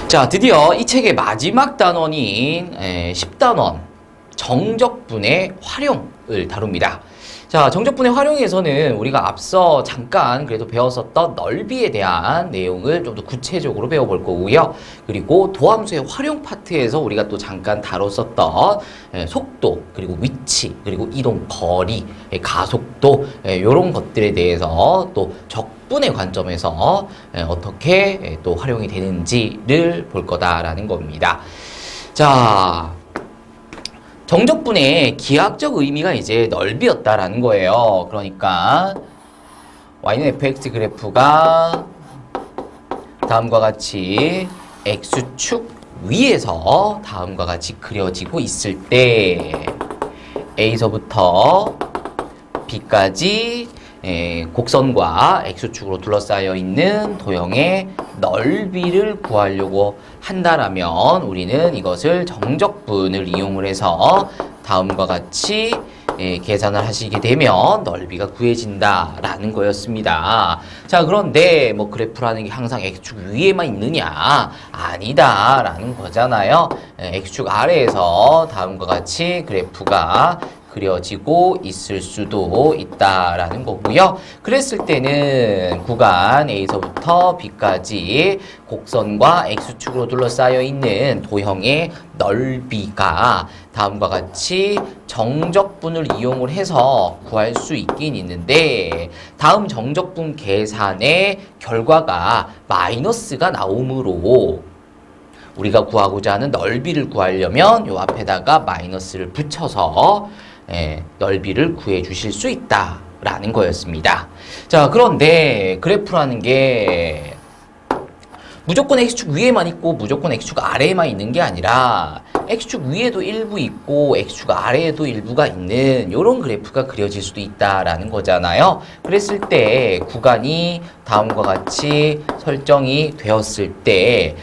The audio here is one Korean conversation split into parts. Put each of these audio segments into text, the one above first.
자, 드디어 이 책의 마지막 단원인 10단원 정적분의 활용을 다룹니다. 자, 정적분의 활용에서는 우리가 앞서 잠깐 그래도 배웠었던 넓이에 대한 내용을 좀 더 구체적으로 배워볼 거고요. 그리고 도함수의 활용 파트에서 우리가 또 잠깐 다뤘었던 속도, 그리고 위치, 그리고 이동 거리, 가속도 이런 것들에 대해서 또 적분의 관점에서 어떻게 또 활용이 되는지를 볼 거다라는 겁니다. 자, 정적분의 기하학적 의미가 이제 넓이였다라는 거예요. 그러니까 y는 fx 그래프가 다음과 같이 x축 위에서 다음과 같이 그려지고 있을 때 A서부터 B까지 곡선과 x축으로 둘러싸여 있는 도형의 넓이를 구하려고 한다라면 우리는 이것을 정적분을 이용을 해서 다음과 같이 계산을 하시게 되면 넓이가 구해진다라는 거였습니다. 자, 그런데 뭐 그래프라는 게 항상 x축 위에만 있느냐? 아니다라는 거잖아요. x축 아래에서 다음과 같이 그래프가 그려지고 있을 수도 있다라는 거고요. 그랬을 때는 구간 A서부터 B까지 곡선과 X축으로 둘러싸여 있는 도형의 넓이가 다음과 같이 정적분을 이용을 해서 구할 수 있긴 있는데 다음 정적분 계산의 결과가 마이너스가 나오므로 우리가 구하고자 하는 넓이를 구하려면 요 앞에다가 마이너스를 붙여서 넓이를 구해 주실 수 있다라는 거였습니다. 자, 그런데 그래프라는 게 무조건 x축 위에만 있고 무조건 x축 아래에만 있는 게 아니라 x축 위에도 일부 있고 x축 아래에도 일부가 있는 이런 그래프가 그려질 수도 있다라는 거잖아요. 그랬을 때 구간이 다음과 같이 설정이 되었을 때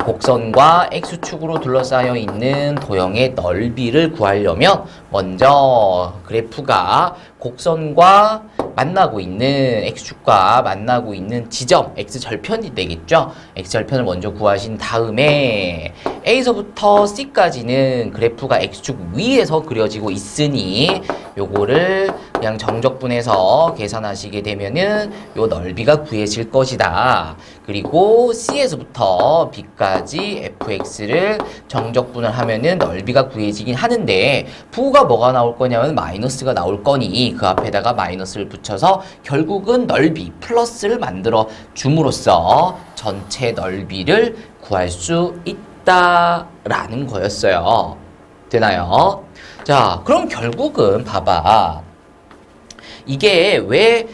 곡선과 x축으로 둘러싸여 있는 도형의 넓이를 구하려면 먼저 그래프가 곡선과 만나고 있는 x축과 만나고 있는 지점 x절편이 되겠죠. x절편을 먼저 구하신 다음에 A서부터 C까지는 그래프가 x축 위에서 그려지고 있으니 요거를 그냥 정적분해서 계산하시게 되면은 요 넓이가 구해질 것이다. 그리고 C에서부터 B까지 fx를 정적분을 하면은 넓이가 구해지긴 하는데 부호가 뭐가 나올 거냐면 마이너스가 나올 거니 그 앞에다가 마이너스를 붙여서 결국은 넓이 플러스를 만들어 줌으로써 전체 넓이를 구할 수 있다라는 거였어요. 되나요? 자, 그럼 결국은 봐봐. 이게 왜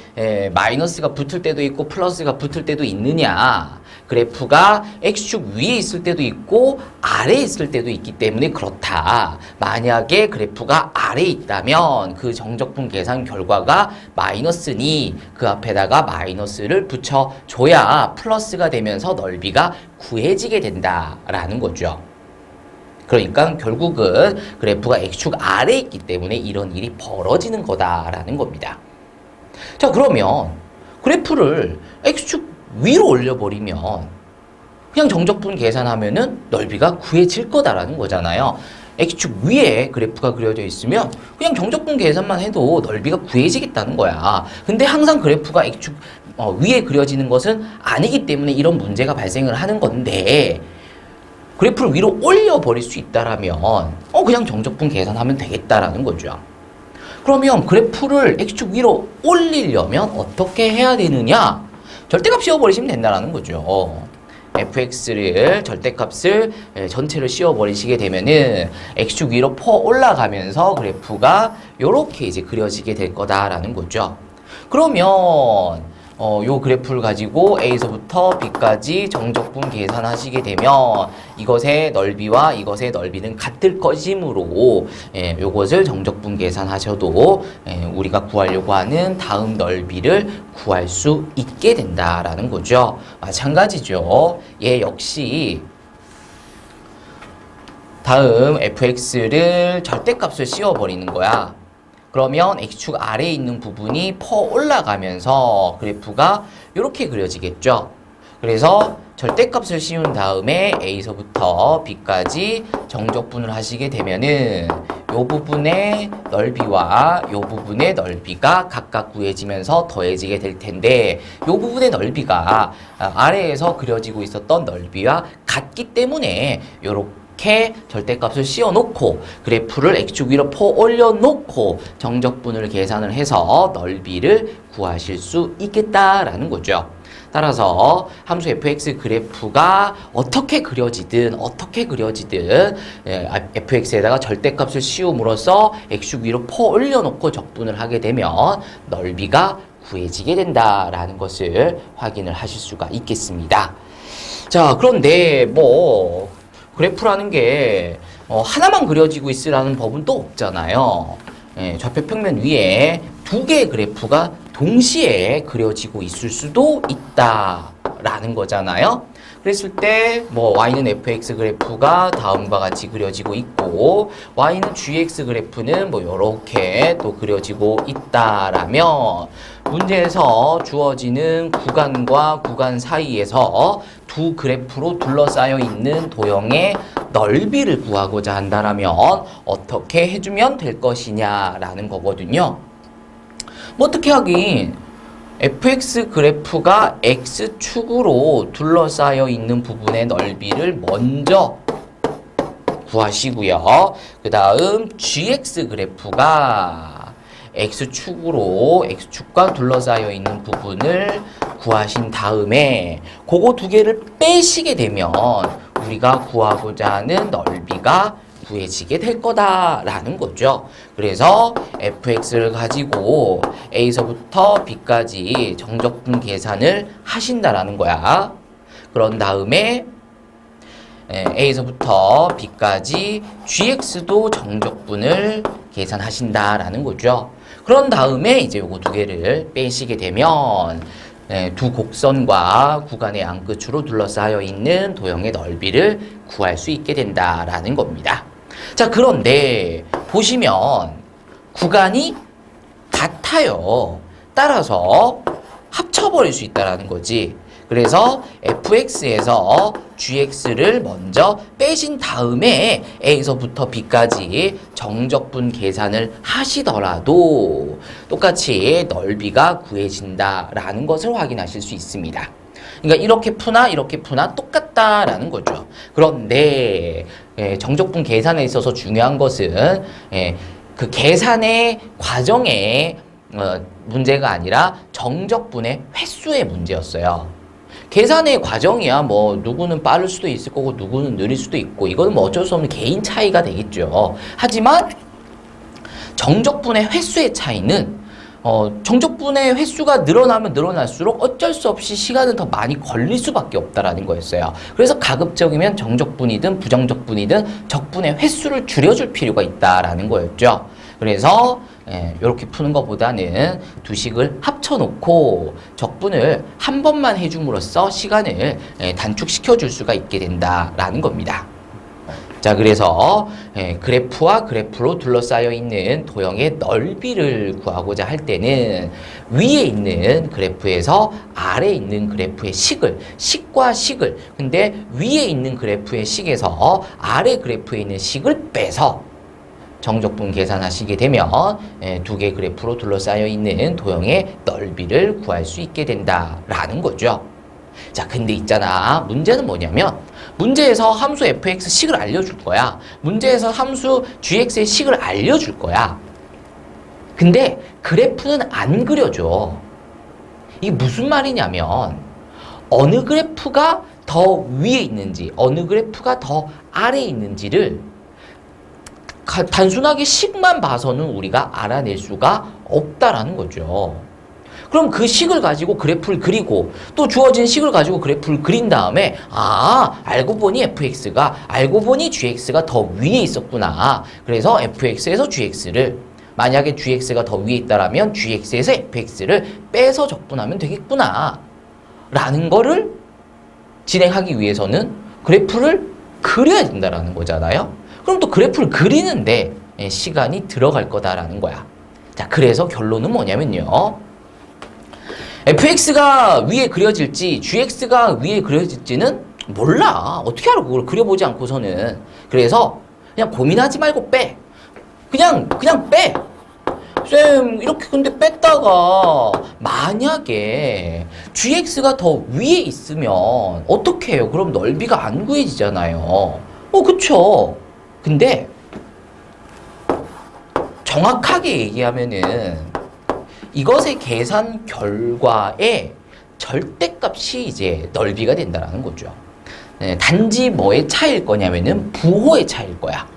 마이너스가 붙을 때도 있고 플러스가 붙을 때도 있느냐. 그래프가 x축 위에 있을 때도 있고 아래에 있을 때도 있기 때문에 그렇다. 만약에 그래프가 아래에 있다면 그 정적분 계산 결과가 마이너스니 그 앞에다가 마이너스를 붙여줘야 플러스가 되면서 넓이가 구해지게 된다라는 거죠. 그러니까 결국은 그래프가 x축 아래에 있기 때문에 이런 일이 벌어지는 거다라는 겁니다. 자, 그러면 그래프를 x축 위로 올려버리면 그냥 정적분 계산하면은 넓이가 구해질 거다라는 거잖아요. x축 위에 그래프가 그려져 있으면 그냥 정적분 계산만 해도 넓이가 구해지겠다는 거야. 근데 항상 그래프가 x축 위에 그려지는 것은 아니기 때문에 이런 문제가 발생을 하는 건데 그래프를 위로 올려버릴 수 있다라면 그냥 정적분 계산하면 되겠다라는 거죠. 그러면 그래프를 x축 위로 올리려면 어떻게 해야 되느냐? 절대값 씌워버리시면 된다라는 거죠. fx를 절대값을 전체를 씌워버리시게 되면은 x축 위로 퍼 올라가면서 그래프가 이렇게 이제 그려지게 될 거다라는 거죠. 그러면 요 그래프를 가지고 A서부터 B까지 정적분 계산하시게 되면 이것의 넓이와 이것의 넓이는 같을 것이므로 요것을 정적분 계산하셔도 우리가 구하려고 하는 다음 넓이를 구할 수 있게 된다라는 거죠. 마찬가지죠. 얘 역시 다음 fx를 절대값을 씌워버리는 거야. 그러면 x축 아래에 있는 부분이 퍼 올라가면서 그래프가 이렇게 그려지겠죠. 그래서 절대값을 씌운 다음에 A서부터 B까지 정적분을 하시게 되면은 요 부분의 넓이와 요 부분의 넓이가 각각 구해지면서 더해지게 될 텐데 요 부분의 넓이가 아래에서 그려지고 있었던 넓이와 같기 때문에 요렇게 절대값을 씌워놓고 그래프를 X축 위로 퍼 올려놓고 정적분을 계산을 해서 넓이를 구하실 수 있겠다라는 거죠. 따라서 함수 fx 그래프가 어떻게 그려지든 fx에다가 절대값을 씌움으로써 x축 위로 퍼 올려놓고 적분을 하게 되면 넓이가 구해지게 된다라는 것을 확인을 하실 수가 있겠습니다. 자, 그런데 뭐 그래프라는 게 하나만 그려지고 있으라는 법은 또 없잖아요. 좌표 평면 위에 두 개의 그래프가 동시에 그려지고 있을 수도 있다라는 거잖아요. 그랬을 때 뭐 y는 fx 그래프가 다음과 같이 그려지고 있고 y는 gx 그래프는 뭐 이렇게 또 그려지고 있다라면 문제에서 주어지는 구간과 구간 사이에서 두 그래프로 둘러싸여 있는 도형의 넓이를 구하고자 한다면 어떻게 해주면 될 것이냐라는 거거든요. 뭐 어떻게 하긴 fx 그래프가 x축으로 둘러싸여 있는 부분의 넓이를 먼저 구하시고요. 그 다음 gx 그래프가 x축과 둘러싸여 있는 부분을 구하신 다음에 그거 두 개를 빼시게 되면 우리가 구하고자 하는 넓이가 구해지게 될 거다라는 거죠. 그래서 fx를 가지고 a서부터 b까지 정적분 계산을 하신다라는 거야. 그런 다음에 a서부터 b까지 gx도 정적분을 계산하신다라는 거죠. 그런 다음에 이제 요거 두 개를 빼시게 되면 두 곡선과 구간의 양끝으로 둘러싸여 있는 도형의 넓이를 구할 수 있게 된다라는 겁니다. 자, 그런데 보시면 구간이 같아요. 따라서 합쳐버릴 수 있다는 거지. 그래서 fx에서 gx를 먼저 빼신 다음에 a서부터 b까지 정적분 계산을 하시더라도 똑같이 넓이가 구해진다라는 것을 확인하실 수 있습니다. 그러니까 이렇게 푸나 똑같다라는 거죠. 그런데 정적분 계산에 있어서 중요한 것은 그 계산의 과정의 문제가 아니라 정적분의 횟수의 문제였어요. 계산의 과정이야 뭐 누구는 빠를 수도 있을 거고 누구는 느릴 수도 있고 이거는 뭐 어쩔 수 없는 개인 차이가 되겠죠. 하지만 정적분의 횟수의 차이는 정적분의 횟수가 늘어나면 늘어날수록 어쩔 수 없이 시간은 더 많이 걸릴 수밖에 없다라는 거였어요. 그래서 가급적이면 정적분이든 부정적분이든 적분의 횟수를 줄여줄 필요가 있다라는 거였죠. 그래서 이렇게 푸는 것보다는 두 식을 합쳐놓고 적분을 한 번만 해줌으로써 시간을 단축시켜 줄 수가 있게 된다라는 겁니다. 자, 그래서 그래프와 그래프로 둘러싸여 있는 도형의 넓이를 구하고자 할 때는 위에 있는 그래프에서 아래에 있는 그래프의 식과 식을 근데 위에 있는 그래프의 식에서 아래 그래프에 있는 식을 빼서 정적분 계산하시게 되면 두 개의 그래프로 둘러싸여 있는 도형의 넓이를 구할 수 있게 된다라는 거죠. 자, 근데 있잖아. 문제는 뭐냐면 문제에서 함수 fx 식을 알려줄 거야. 문제에서 함수 gx의 식을 알려줄 거야. 근데 그래프는 안 그려줘. 이게 무슨 말이냐면 어느 그래프가 더 위에 있는지 어느 그래프가 더 아래에 있는지를 단순하게 식만 봐서는 우리가 알아낼 수가 없다라는 거죠. 그럼 그 식을 가지고 그래프를 그리고 또 주어진 식을 가지고 그래프를 그린 다음에 알고 보니 gx가 더 위에 있었구나. 그래서 fx에서 gx를 만약에 gx가 더 위에 있다라면 gx에서 fx를 빼서 적분하면 되겠구나 라는 거를 진행하기 위해서는 그래프를 그려야 된다라는 거잖아요. 그럼 또 그래프를 그리는데 시간이 들어갈 거다라는 거야. 자, 그래서 결론은 뭐냐면요. fx가 위에 그려질지 gx가 위에 그려질지는 몰라. 어떻게 알아 그걸 그려보지 않고서는. 그래서 그냥 고민하지 말고 빼. 그냥 빼. 쌤 이렇게 근데 뺐다가 만약에 gx가 더 위에 있으면 어떻게 해요? 그럼 넓이가 안 구해지잖아요. 그쵸. 근데 정확하게 얘기하면은 이것의 계산 결과에 절대값이 이제 넓이가 된다는 거죠. 네, 단지 뭐의 차이일 거냐면은 부호의 차이일 거야.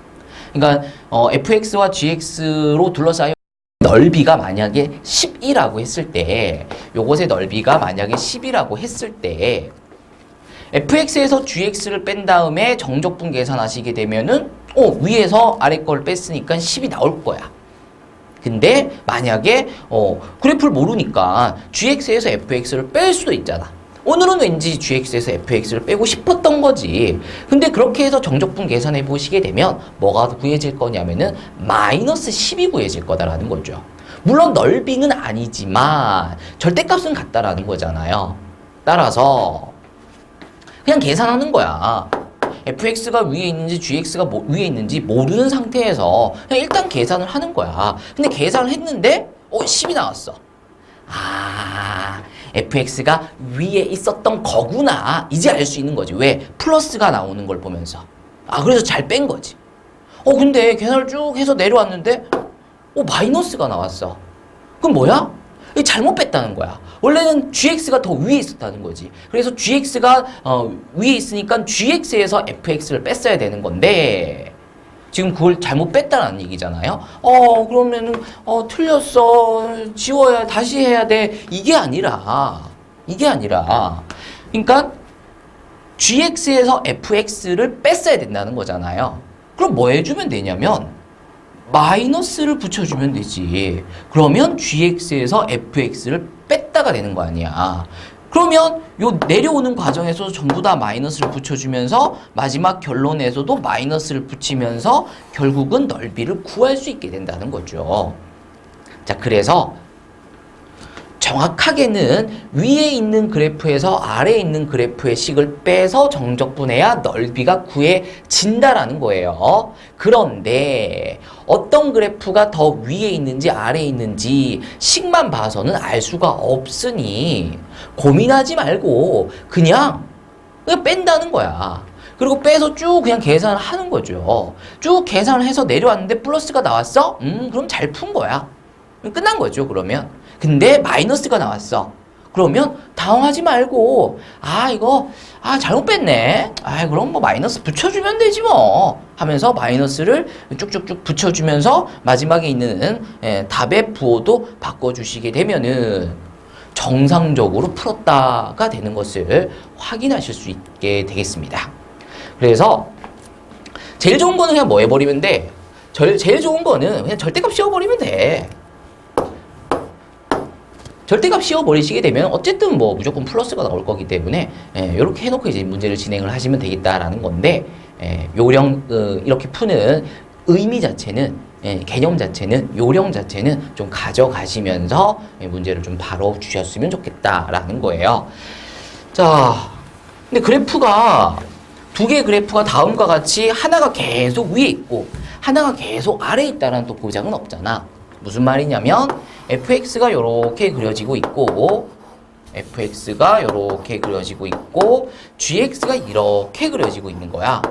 그러니까 fx와 gx로 둘러싸여 넓이가 만약에 10이라고 했을 때, 요것의 넓이가 만약에 10이라고 했을 때, fx에서 gx를 뺀 다음에 정적분 계산하시게 되면은, 위에서 아래 걸 뺐으니까 10이 나올 거야. 근데 만약에, 그래프를 모르니까 gx에서 fx를 뺄 수도 있잖아. 오늘은 왠지 gx에서 fx를 빼고 싶었던 거지. 근데 그렇게 해서 정적분 계산해 보시게 되면 뭐가 구해질 거냐면은 마이너스 10이 구해질 거다라는 거죠. 물론 넓이는 아니지만 절대값은 같다라는 거잖아요. 따라서 그냥 계산하는 거야. fx가 위에 있는지 gx가 위에 있는지 모르는 상태에서 그냥 일단 계산을 하는 거야. 근데 계산을 했는데 10이 나왔어. fx가 위에 있었던 거구나. 이제 알 수 있는 거지. 왜? 플러스가 나오는 걸 보면서. 그래서 잘 뺀 거지. 근데 계산을 쭉 해서 내려왔는데, 마이너스가 나왔어. 그럼 뭐야? 잘못 뺐다는 거야. 원래는 gx가 더 위에 있었다는 거지. 그래서 gx가 위에 있으니까 gx에서 fx를 뺐어야 되는 건데, 지금 그걸 잘못 뺐다는 얘기잖아요. 그러면은, 틀렸어. 지워야, 다시 해야 돼. 이게 아니라, 그러니까, gx에서 fx를 뺐어야 된다는 거잖아요. 그럼 뭐 해주면 되냐면, 마이너스를 붙여주면 되지. 그러면 gx에서 fx를 뺐다가 되는 거 아니야. 그러면 요 내려오는 과정에서 전부 다 마이너스를 붙여주면서 마지막 결론에서도 마이너스를 붙이면서 결국은 넓이를 구할 수 있게 된다는 거죠. 자, 그래서 정확하게는 위에 있는 그래프에서 아래에 있는 그래프의 식을 빼서 정적분해야 넓이가 구해진다라는 거예요. 그런데 어떤 그래프가 더 위에 있는지 아래에 있는지 식만 봐서는 알 수가 없으니 고민하지 말고 그냥 뺀다는 거야. 그리고 빼서 쭉 그냥 계산을 하는 거죠. 쭉 계산을 해서 내려왔는데 플러스가 나왔어? 그럼 잘 푼 거야. 끝난 거죠, 그러면. 근데 마이너스가 나왔어. 그러면 당황하지 말고 이거 잘못 뺐네. 그럼 뭐 마이너스 붙여주면 되지 뭐 하면서 마이너스를 쭉쭉쭉 붙여주면서 마지막에 있는 답의 부호도 바꿔주시게 되면은 정상적으로 풀었다가 되는 것을 확인하실 수 있게 되겠습니다. 그래서 제일 좋은 거는 그냥 뭐 해버리면 돼. 제일 좋은 거는 그냥 절대값 씌워버리면 돼. 절대값 씌워버리시게 되면 어쨌든 뭐 무조건 플러스가 나올 거기 때문에 이렇게 해놓고 이제 문제를 진행을 하시면 되겠다라는 건데 이렇게 푸는 의미 자체는 개념 자체는 요령 자체는 좀 가져가시면서 문제를 좀 바로 주셨으면 좋겠다라는 거예요. 자, 근데 그래프가 두 개의 그래프가 다음과 같이 하나가 계속 위에 있고 하나가 계속 아래에 있다는 또 보장은 없잖아. 무슨 말이냐면 fx가 이렇게 그려지고 있고 fx가 이렇게 그려지고 있고 gx가 이렇게 그려지고 있는 거야.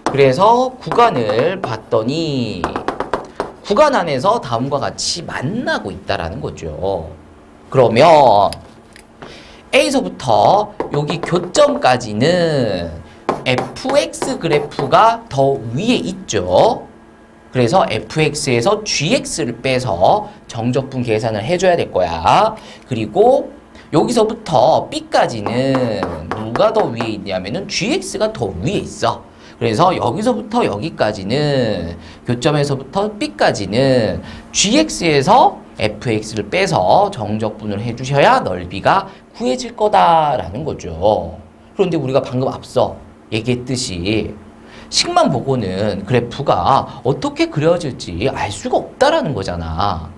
그래서 구간을 봤더니 구간 안에서 다음과 같이 만나고 있다라는 거죠. 그러면 A서부터 여기 교점까지는 fx 그래프가 더 위에 있죠. 그래서 fx에서 gx를 빼서 정적분 계산을 해줘야 될 거야. 그리고 여기서부터 b까지는 누가 더 위에 있냐면은 gx가 더 위에 있어. 그래서 여기서부터 여기까지는 교점에서부터 b까지는 gx에서 fx를 빼서 정적분을 해주셔야 넓이가 구해질 거다라는 거죠. 그런데 우리가 방금 앞서 얘기했듯이 식만 보고는 그래프가 어떻게 그려질지 알 수가 없다라는 거잖아.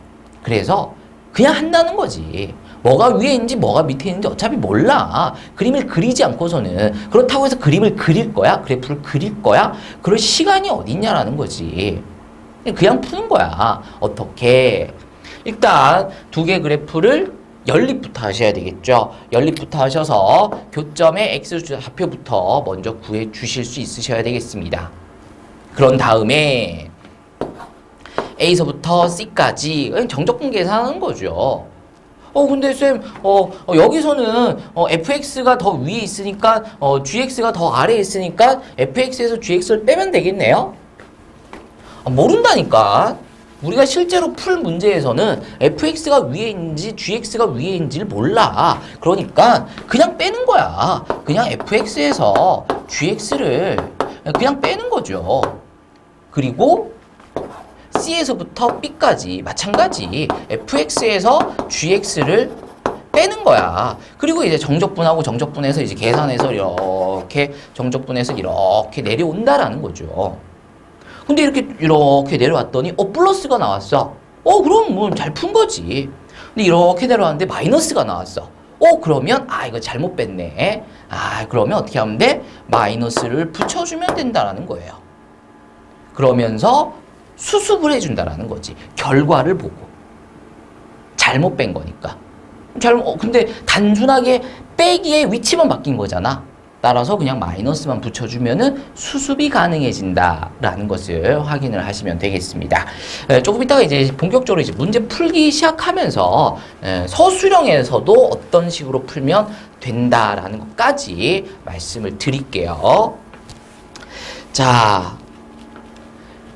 그래서 그냥 한다는 거지. 뭐가 위에 있는지 뭐가 밑에 있는지 어차피 몰라. 그림을 그리지 않고서는. 그렇다고 해서 그림을 그릴 거야? 그래프를 그릴 거야? 그럴 시간이 어딨냐라는 거지. 그냥 푸는 거야. 어떻게? 일단 두 개 그래프를 연립부터 하셔야 되겠죠. 연립부터 하셔서 교점의 X좌표부터 먼저 구해 주실 수 있으셔야 되겠습니다. 그런 다음에 A서부터 C까지 정적분 계산하는 거죠. 근데 쌤, 여기서는 fx가 더 위에 있으니까 gx가 더 아래에 있으니까 fx에서 gx를 빼면 되겠네요? 모른다니까. 우리가 실제로 풀 문제에서는 fx가 위에 있는지 gx가 위에 있는지를 몰라. 그러니까 그냥 빼는 거야. 그냥 fx에서 gx를 그냥 빼는 거죠. 그리고 C에서부터 B까지 마찬가지 fx에서 gx를 빼는 거야. 그리고 이제 정적분하고 정적분해서 이제 계산해서 이렇게 정적분해서 이렇게 내려온다라는 거죠. 근데 이렇게 내려왔더니 플러스가 나왔어. 그럼 뭐 잘 푼 거지. 근데 이렇게 내려왔는데 마이너스가 나왔어. 그러면 이거 잘못 뺐네. 그러면 어떻게 하면 돼? 마이너스를 붙여주면 된다라는 거예요. 그러면서 수습을 해준다라는 거지. 결과를 보고. 잘못 뺀 거니까. 근데 단순하게 빼기의 위치만 바뀐 거잖아. 따라서 그냥 마이너스만 붙여주면은 수습이 가능해진다라는 것을 확인을 하시면 되겠습니다. 조금 이따가 이제 본격적으로 이제 문제 풀기 시작하면서 서술형에서도 어떤 식으로 풀면 된다라는 것까지 말씀을 드릴게요. 자,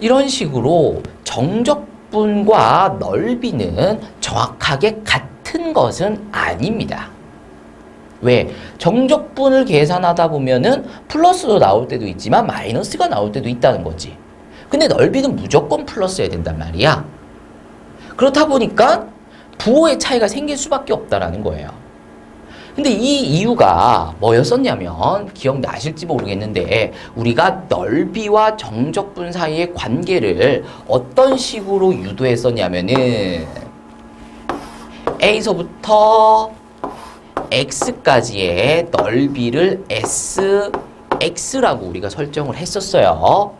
이런 식으로 정적분과 넓이는 정확하게 같은 것은 아닙니다. 왜? 정적분을 계산하다 보면은 플러스도 나올 때도 있지만 마이너스가 나올 때도 있다는 거지. 근데 넓이는 무조건 플러스여야 된단 말이야. 그렇다 보니까 부호의 차이가 생길 수밖에 없다라는 거예요. 근데 이 이유가 뭐였었냐면 기억나실지 모르겠는데 우리가 넓이와 정적분 사이의 관계를 어떤 식으로 유도했었냐면은 A서부터 X까지의 넓이를 X라고 우리가 설정을 했었어요.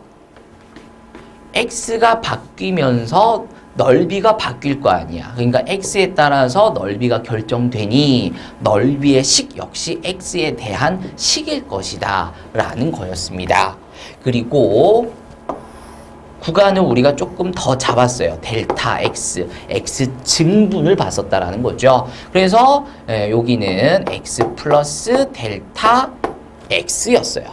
X가 바뀌면서 넓이가 바뀔 거 아니야. 그러니까 X에 따라서 넓이가 결정되니 넓이의 식 역시 X에 대한 식일 것이다 라는 거였습니다. 그리고 구간을 우리가 조금 더 잡았어요. 델타 X, X 증분을 봤었다라는 거죠. 그래서 여기는 X 플러스 델타 X였어요.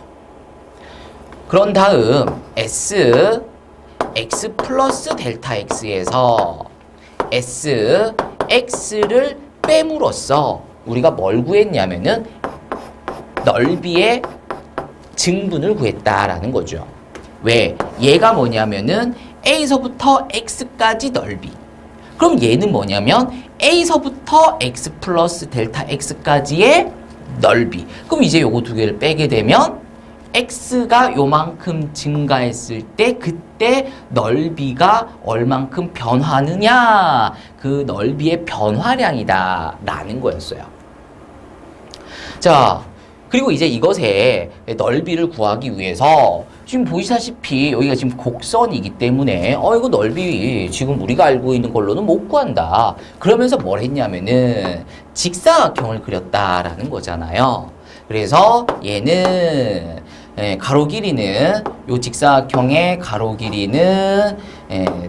그런 다음 S, X 플러스 델타 X에서 S, X를 빼므로써 우리가 뭘 구했냐면은 넓이의 증분을 구했다라는 거죠. 왜? 얘가 뭐냐면은 A서부터 X까지 넓이. 그럼 얘는 뭐냐면 A서부터 X 플러스 델타 X까지의 넓이. 그럼 이제 요거 두 개를 빼게 되면 X가 요만큼 증가했을 때 그때 넓이가 얼만큼 변화하느냐. 그 넓이의 변화량이다 라는 거였어요. 자, 그리고 이제 이것의 넓이를 구하기 위해서 지금 보시다시피 여기가 지금 곡선이기 때문에 이거 넓이 지금 우리가 알고 있는 걸로는 못 구한다. 그러면서 뭘 했냐면은 직사각형을 그렸다라는 거잖아요. 그래서 얘는 가로 길이는 요 직사각형의 가로 길이는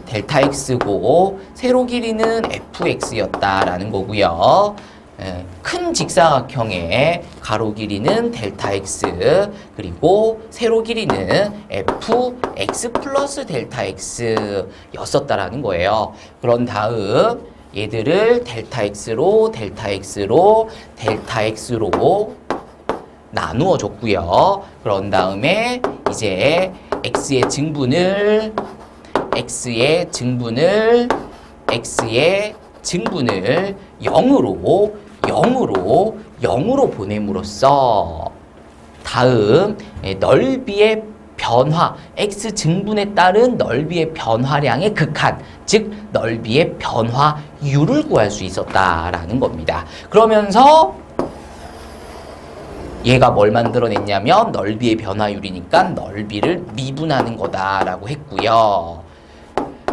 델타 X고 세로 길이는 FX였다라는 거고요. 큰 직사각형의 가로 길이는 델타 X 그리고 세로 길이는 FX 플러스 델타 X 였었다라는 거예요. 그런 다음 얘들을 델타 X로 델타 X로 델타 X로 나누어 줬고요. 그런 다음에 이제 X의 증분을 X의 증분을 0으로 보냄으로써 다음 넓이의 변화, x 증분에 따른 넓이의 변화량의 극한, 즉 넓이의 변화율을 구할 수 있었다라는 겁니다. 그러면서 얘가 뭘 만들어냈냐면 넓이의 변화율이니까 넓이를 미분하는 거다라고 했고요.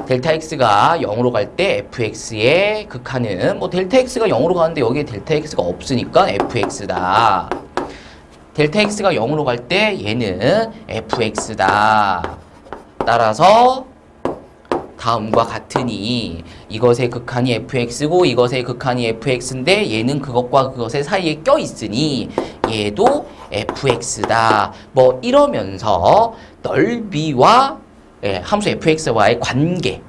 델타 x가 0으로 갈 때 fx의 극한은 뭐 델타 x가 0으로 가는데 여기에 델타 x가 없으니까 fx다. 델타 x가 0으로 갈 때 얘는 fx다. 따라서 다음과 같으니 이것의 극한이 fx고 이것의 극한이 fx인데 얘는 그것과 그것의 사이에 껴있으니 얘도 fx다. 뭐 이러면서 넓이와 함수 fx와의 관계,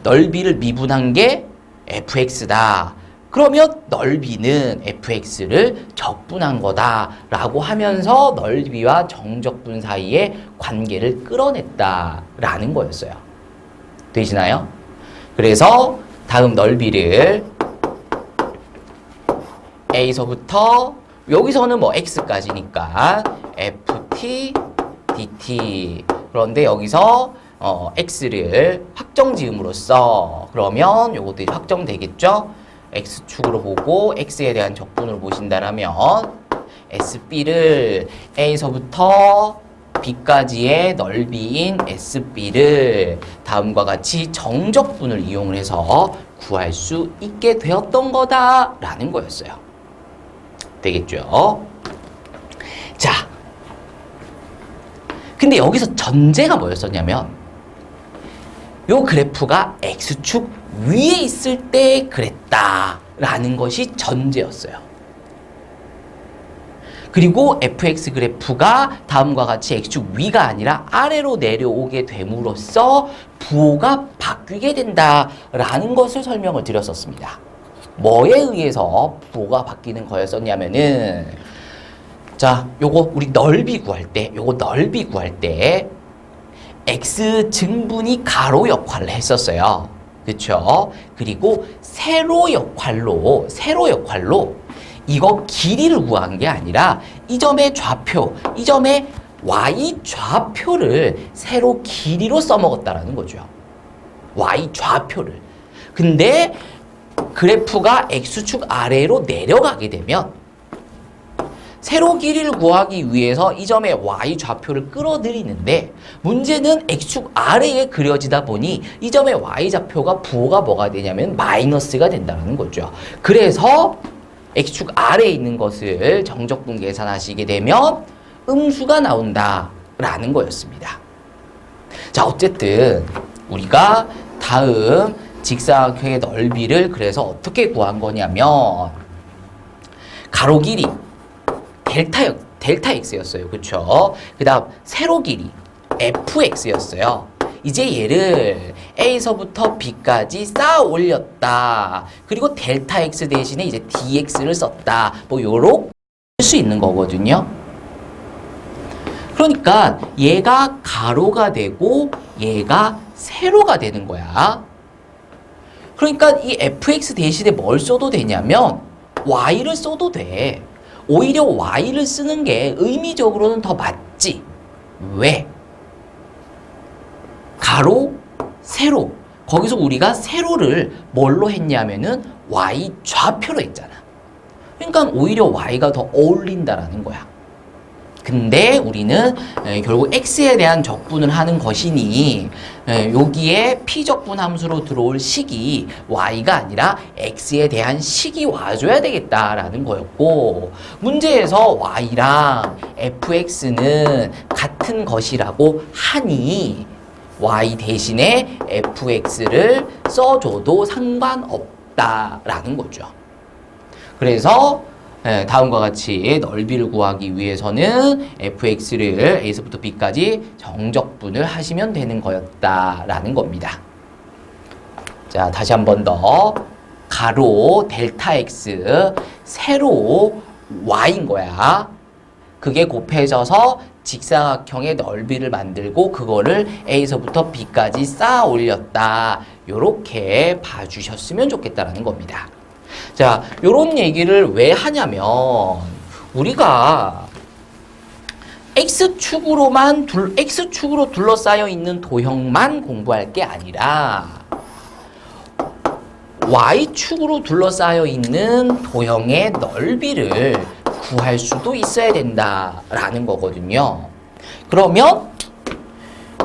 넓이를 미분한 게 fx다. 그러면 넓이는 fx를 적분한 거다라고 하면서 넓이와 정적분 사이의 관계를 끌어냈다라는 거였어요. 되시나요? 그래서 다음 넓이를 a서부터 여기서는 뭐 x까지니까 ft dt. 그런데 여기서 x를 확정지음으로써 그러면 요것들이 확정되겠죠? x축으로 보고 x에 대한 적분을 보신다라면 sb를 a서부터 b까지의 넓이인 sb를 다음과 같이 정적분을 이용을 해서 구할 수 있게 되었던 거다라는 거였어요. 되겠죠? 자, 근데 여기서 전제가 뭐였었냐면 요 그래프가 x축 위에 있을 때 그랬다라는 것이 전제였어요. 그리고 fx 그래프가 다음과 같이 x축 위가 아니라 아래로 내려오게 됨으로써 부호가 바뀌게 된다라는 것을 설명을 드렸었습니다. 뭐에 의해서 부호가 바뀌는 거였었냐면은 자, 요거 우리 넓이 구할 때 x 증분이 가로 역할을 했었어요. 그쵸? 그리고 세로 역할로 이거 길이를 구한 게 아니라 이 점의 좌표, 이 점의 y 좌표를 세로 길이로 써먹었다라는 거죠. y 좌표를. 근데 그래프가 x축 아래로 내려가게 되면 세로 길이를 구하기 위해서 이 점의 y 좌표를 끌어들이는데 문제는 x축 아래에 그려지다 보니 이 점의 y 좌표가 부호가 뭐가 되냐면 마이너스가 된다는 거죠. 그래서 x축 아래에 있는 것을 정적분 계산하시게 되면 음수가 나온다라는 거였습니다. 자, 어쨌든 우리가 다음 직사각형의 넓이를 그래서 어떻게 구한 거냐면 가로 길이 델타 x였어요. 그쵸? 그 다음 세로 길이 fx였어요. 이제 얘를 a서부터 b까지 쌓아 올렸다. 그리고 델타 x 대신에 이제 dx를 썼다. 뭐 요렇게 쓸 수 있는 거거든요. 그러니까 얘가 가로가 되고 얘가 세로가 되는 거야. 그러니까 이 fx 대신에 뭘 써도 되냐면 y를 써도 돼. 오히려 y를 쓰는 게 의미적으로는 더 맞지. 왜? 가로, 세로. 거기서 우리가 세로를 뭘로 했냐면은 y 좌표로 했잖아. 그러니까 오히려 y가 더 어울린다라는 거야. 근데 우리는 결국 x에 대한 적분을 하는 것이니 여기에 p적분 함수로 들어올 식이 y가 아니라 x에 대한 식이 와줘야 되겠다라는 거였고 문제에서 y랑 fx는 같은 것이라고 하니 y 대신에 fx를 써줘도 상관없다라는 거죠. 그래서 다음과 같이 넓이를 구하기 위해서는 fx를 a서부터 b까지 정적분을 하시면 되는 거였다라는 겁니다. 자, 다시 한 번 더. 가로 델타 x, 세로 y인 거야. 그게 곱해져서 직사각형의 넓이를 만들고 그거를 a서부터 b까지 쌓아 올렸다. 요렇게 봐주셨으면 좋겠다라는 겁니다. 자, 요런 얘기를 왜 하냐면 우리가 X축으로 둘러싸여 있는 도형만 공부할 게 아니라 Y축으로 둘러싸여 있는 도형의 넓이를 구할 수도 있어야 된다라는 거거든요. 그러면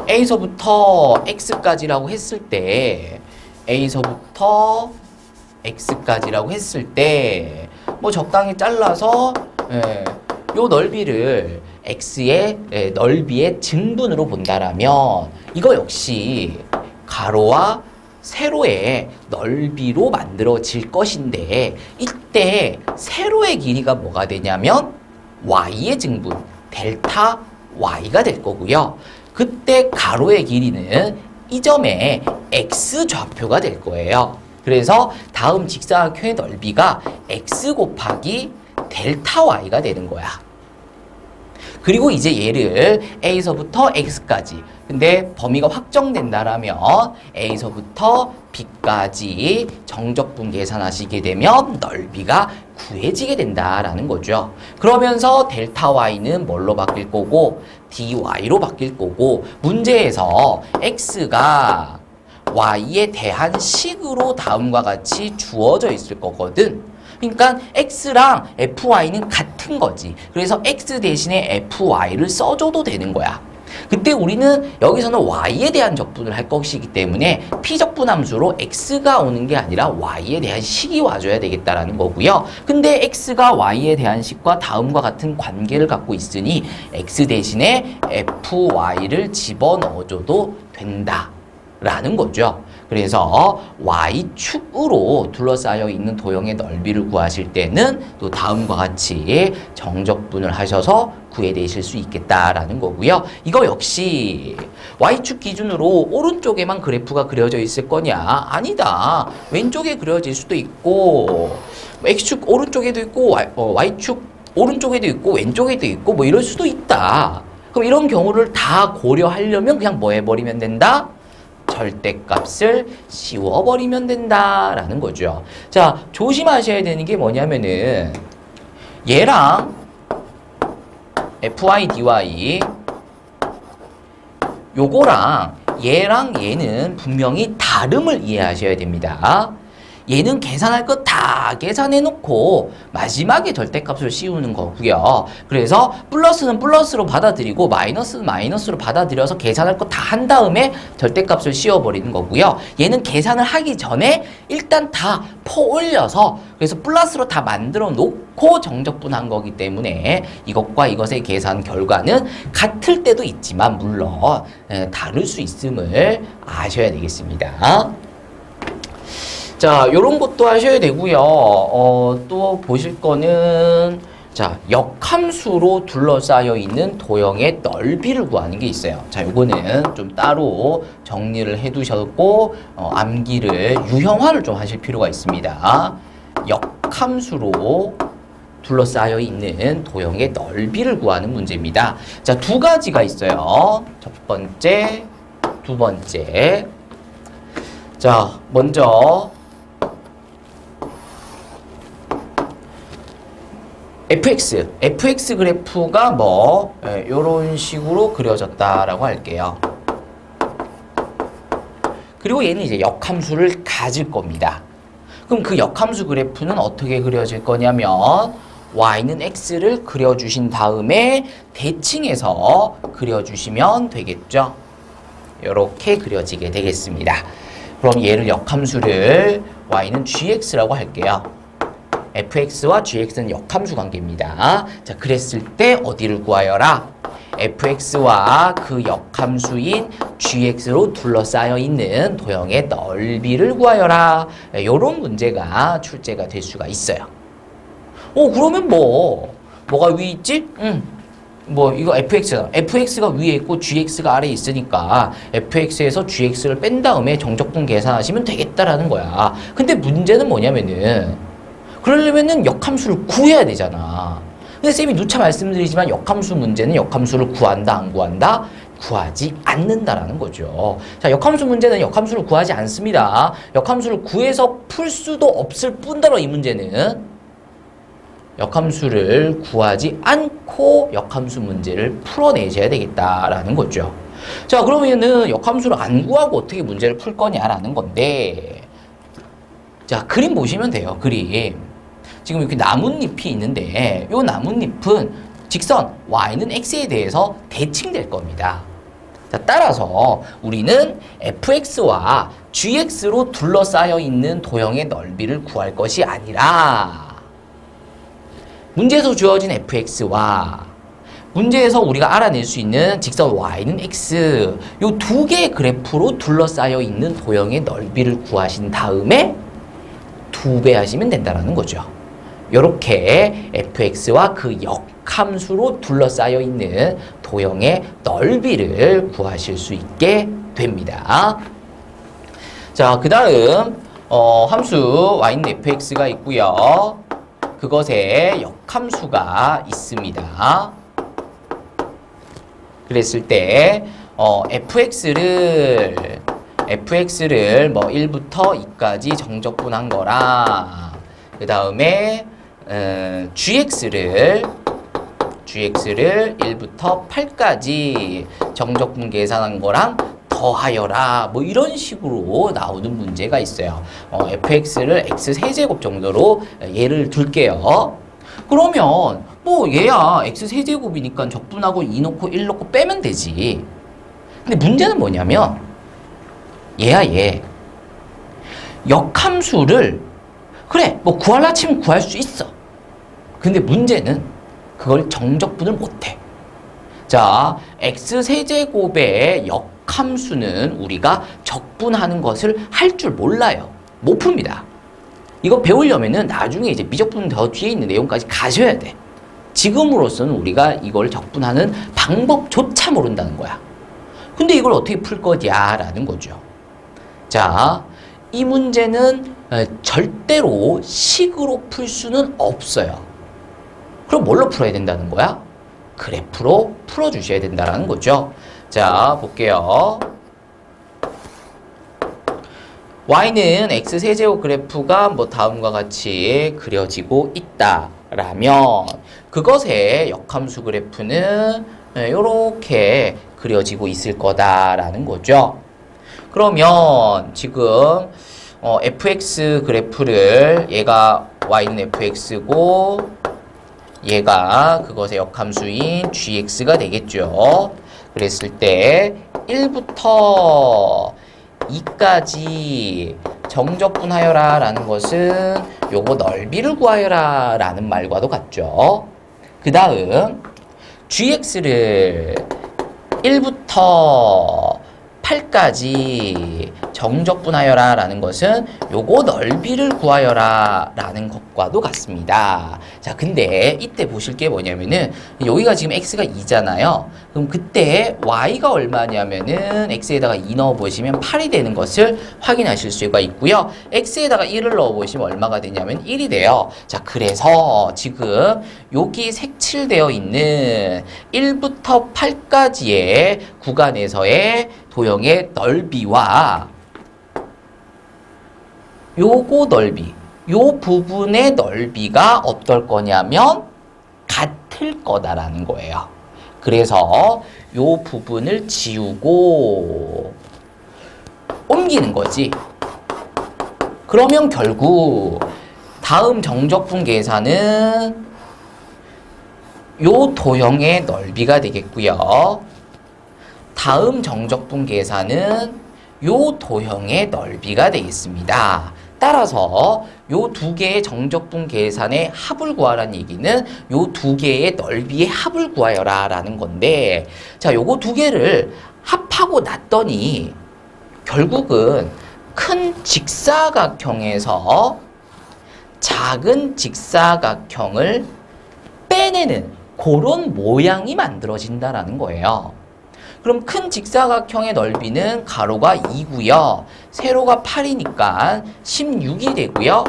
A서부터 X까지라고 했을 때 뭐 적당히 잘라서 요 넓이를 X의 넓이의 증분으로 본다라면 이거 역시 가로와 세로의 넓이로 만들어질 것인데 이때 세로의 길이가 뭐가 되냐면 Y의 증분 델타 Y가 될 거고요. 그때 가로의 길이는 이 점의 X 좌표가 될 거예요. 그래서 다음 직사각형의 넓이가 X 곱하기 델타 Y가 되는 거야. 그리고 이제 얘를 A서부터 X까지 근데 범위가 확정된다라면 A서부터 B까지 정적분 계산하시게 되면 넓이가 구해지게 된다라는 거죠. 그러면서 델타 Y는 뭘로 바뀔 거고 DY로 바뀔 거고 문제에서 X가 Y에 대한 식으로 다음과 같이 주어져 있을 거거든. 그러니까 X랑 FY는 같은 거지. 그래서 X 대신에 FY를 써줘도 되는 거야. 그때 우리는 여기서는 Y에 대한 적분을 할 것이기 때문에 P적분 함수로 X가 오는 게 아니라 Y에 대한 식이 와줘야 되겠다라는 거고요. 근데 X가 Y에 대한 식과 다음과 같은 관계를 갖고 있으니 X 대신에 FY를 집어넣어줘도 된다라는 거죠. 그래서 Y축으로 둘러싸여 있는 도형의 넓이를 구하실 때는 또 다음과 같이 정적분을 하셔서 구해내실 수 있겠다라는 거고요. 이거 역시 Y축 기준으로 오른쪽에만 그래프가 그려져 있을 거냐? 아니다. 왼쪽에 그려질 수도 있고 X축 오른쪽에도 있고 Y축 오른쪽에도 있고 왼쪽에도 있고 뭐 이럴 수도 있다. 그럼 이런 경우를 다 고려하려면 그냥 뭐 해버리면 된다? 절대값을 씌워버리면 된다라는 거죠. 자, 조심하셔야 되는 게 뭐냐면은 얘랑 FY, DY 요거랑 얘랑 얘는 분명히 다름을 이해하셔야 됩니다. 얘는 계산할 거 다 계산해놓고 마지막에 절대값을 씌우는 거고요. 그래서 플러스는 플러스로 받아들이고 마이너스는 마이너스로 받아들여서 계산할 거 다 한 다음에 절대값을 씌워버리는 거고요. 얘는 계산을 하기 전에 일단 다 퍼올려서 그래서 플러스로 다 만들어 놓고 정적분한 거기 때문에 이것과 이것의 계산 결과는 같을 때도 있지만 물론 다를 수 있음을 아셔야 되겠습니다. 자, 요런 것도 하셔야 되고요. 또 보실 거는 자, 역함수로 둘러싸여 있는 도형의 넓이를 구하는 게 있어요. 자, 요거는 좀 따로 정리를 해 두셨고 암기를 유형화를 좀 하실 필요가 있습니다. 역함수로 둘러싸여 있는 도형의 넓이를 구하는 문제입니다. 자, 두 가지가 있어요. 첫 번째, 두 번째. 자, 먼저 fx 그래프가 뭐 이런 식으로 그려졌다라고 할게요. 그리고 얘는 이제 역함수를 가질 겁니다. 그럼 그 역함수 그래프는 어떻게 그려질 거냐면 y는 x를 그려주신 다음에 대칭해서 그려주시면 되겠죠. 이렇게 그려지게 되겠습니다. 그럼 얘를 역함수를 y는 gx라고 할게요. fx와 gx는 역함수 관계입니다. 자, 그랬을 때 어디를 구하여라? fx와 그 역함수인 gx로 둘러싸여 있는 도형의 넓이를 구하여라. 이런 문제가 출제가 될 수가 있어요. 그러면 뭐가 위에 있지? 이거 fx가 위에 있고 gx가 아래에 있으니까 fx에서 gx를 뺀 다음에 정적분 계산하시면 되겠다라는 거야. 근데 문제는 뭐냐면은 그러려면은 역함수를 구해야 되잖아. 근데 쌤이 누차 말씀드리지만 역함수 문제는 역함수를 구한다, 안 구한다? 구하지 않는다라는 거죠. 자, 역함수 문제는 역함수를 구하지 않습니다. 역함수를 구해서 풀 수도 없을 뿐더러 이 문제는 역함수를 구하지 않고 역함수 문제를 풀어내셔야 되겠다라는 거죠. 자, 그러면은 역함수를 안 구하고 어떻게 문제를 풀 거냐라는 건데, 자, 그림 보시면 돼요. 그림. 지금 이렇게 나뭇잎이 있는데 이 나뭇잎은 직선 y는 x에 대해서 대칭될 겁니다. 자, 따라서 우리는 fx와 gx로 둘러싸여 있는 도형의 넓이를 구할 것이 아니라 문제에서 주어진 fx와 문제에서 우리가 알아낼 수 있는 직선 y는 x 요 두 개의 그래프로 둘러싸여 있는 도형의 넓이를 구하신 다음에 2배 하시면 된다는 거죠. 이렇게 fx와 그 역함수로 둘러싸여 있는 도형의 넓이를 구하실 수 있게 됩니다. 자, 그 다음 함수 y는 fx가 있고요. 그것에 역함수가 있습니다. 그랬을 때 fx를 뭐 1부터 2까지 정적분한 거랑 그 다음에 gx를 1부터 8까지 정적분 계산한 거랑 더하여라 뭐 이런 식으로 나오는 문제가 있어요. fx를 x세제곱 정도로 예를 들게요. 그러면 뭐 얘야 x세제곱이니까 적분하고 2 넣고 1 넣고 빼면 되지. 근데 문제는 뭐냐면 얘야 얘 역함수를 그래 뭐 구할라 치면 구할 수 있어. 근데 문제는 그걸 정적분을 못해. 자, x세제곱의 역함수는 우리가 적분하는 것을 할 줄 몰라요. 못 풉니다. 이거 배우려면은 나중에 이제 미적분 더 뒤에 있는 내용까지 가셔야 돼. 지금으로서는 우리가 이걸 적분하는 방법조차 모른다는 거야. 근데 이걸 어떻게 풀 거냐라는 거죠. 자, 이 문제는 절대로 식으로 풀 수는 없어요. 그럼 뭘로 풀어야 된다는 거야? 그래프로 풀어주셔야 된다는 거죠. 자, 볼게요. y는 x세제곱 그래프가 뭐 다음과 같이 그려지고 있다라면 그것의 역함수 그래프는 이렇게 그려지고 있을 거다라는 거죠. 그러면 지금 fx 그래프를 얘가 y는 fx고 얘가 그것의 역함수인 gx가 되겠죠. 그랬을 때 1부터 2까지 정적분하여라 라는 것은 요거 넓이를 구하여라 라는 말과도 같죠. 그 다음 gx를 1부터 8까지 정적분하여라 라는 것은 요거 넓이를 구하여라 라는 것과도 같습니다. 자, 근데 이때 보실 게 뭐냐면은 여기가 지금 x가 2잖아요. 그럼 그때 y가 얼마냐면은 x에다가 2 넣어보시면 8이 되는 것을 확인하실 수가 있고요. x에다가 1을 넣어보시면 얼마가 되냐면 1이 돼요. 자, 그래서 지금 여기 색칠되어 있는 1부터 8까지의 구간에서의 도형의 넓이와 요거 넓이, 요 부분의 넓이가 어떨 거냐면 같을 거다라는 거예요. 그래서 요 부분을 지우고 옮기는 거지. 그러면 결국 다음 정적분 계산은 요 도형의 넓이가 되겠고요. 다음 정적분 계산은 요 도형의 넓이가 되겠습니다. 따라서 요 두 개의 정적분 계산의 합을 구하라는 얘기는 요 두 개의 넓이의 합을 구하여라 라는 건데, 자, 요거 두 개를 합하고 났더니 결국은 큰 직사각형에서 작은 직사각형을 빼내는 그런 모양이 만들어진다라는 거예요. 그럼 큰 직사각형의 넓이는 가로가 2고요. 세로가 8이니까 16이 되고요.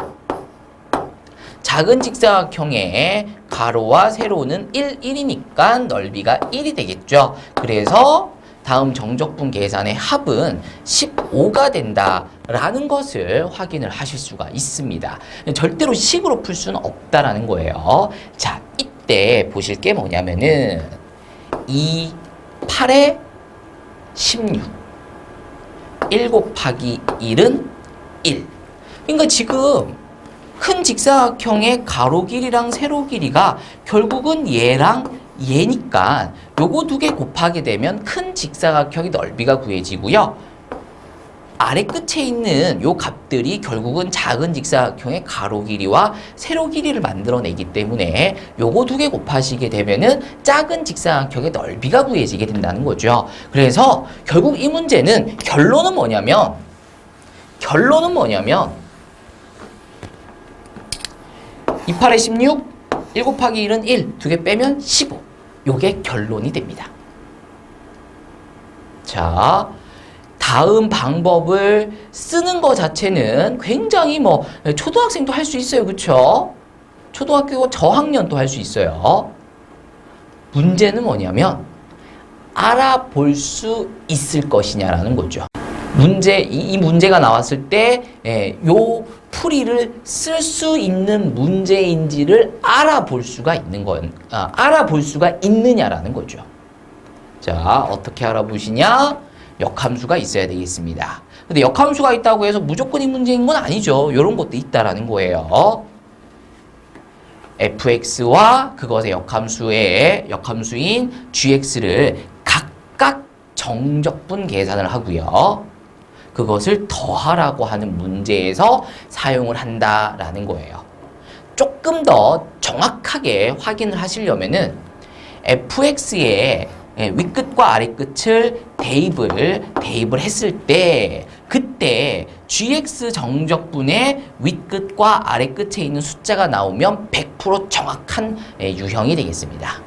작은 직사각형의 가로와 세로는 1, 1이니까 넓이가 1이 되겠죠. 그래서 다음 정적분 계산의 합은 15가 된다라는 것을 확인을 하실 수가 있습니다. 절대로 식으로 풀 수는 없다라는 거예요. 자, 이때 보실 게 뭐냐면은 2, 8에 16, 1 곱하기 1은 1. 그러니까 지금 큰 직사각형의 가로 길이랑 세로 길이가 결국은 얘랑 얘니까 요거 두 개 곱하게 되면 큰 직사각형의 넓이가 구해지고요. 아래 끝에 있는 요 값들이 결국은 작은 직사각형의 가로 길이와 세로 길이를 만들어내기 때문에 요거 두 개 곱하시게 되면은 작은 직사각형의 넓이가 구해지게 된다는 거죠. 그래서 결국 이 문제는 결론은 뭐냐면 2, 8에 16, 1 곱하기 1은 1, 두 개 빼면 15. 요게 결론이 됩니다. 자, 다음 방법을 쓰는 것 자체는 굉장히 초등학생도 할 수 있어요. 그쵸? 초등학교 저학년도 할 수 있어요. 문제는 뭐냐면 알아볼 수 있을 것이냐라는 거죠. 이 문제가 나왔을 때, 요 풀이를 쓸 수 있는 문제인지를 알아볼 수가 있느냐라는 거죠. 자, 어떻게 알아보시냐? 역함수가 있어야 되겠습니다. 근데 역함수가 있다고 해서 무조건 이 문제인 건 아니죠. 이런 것도 있다라는 거예요. fx와 그것의 역함수인 gx를 각각 정적분 계산을 하고요. 그것을 더하라고 하는 문제에서 사용을 한다라는 거예요. 조금 더 정확하게 확인을 하시려면은 fx의 윗끝과 아래끝을 대입을 했을 때 그때 gx 정적분의 윗끝과 아래끝에 있는 숫자가 나오면 100% 정확한 유형이 되겠습니다.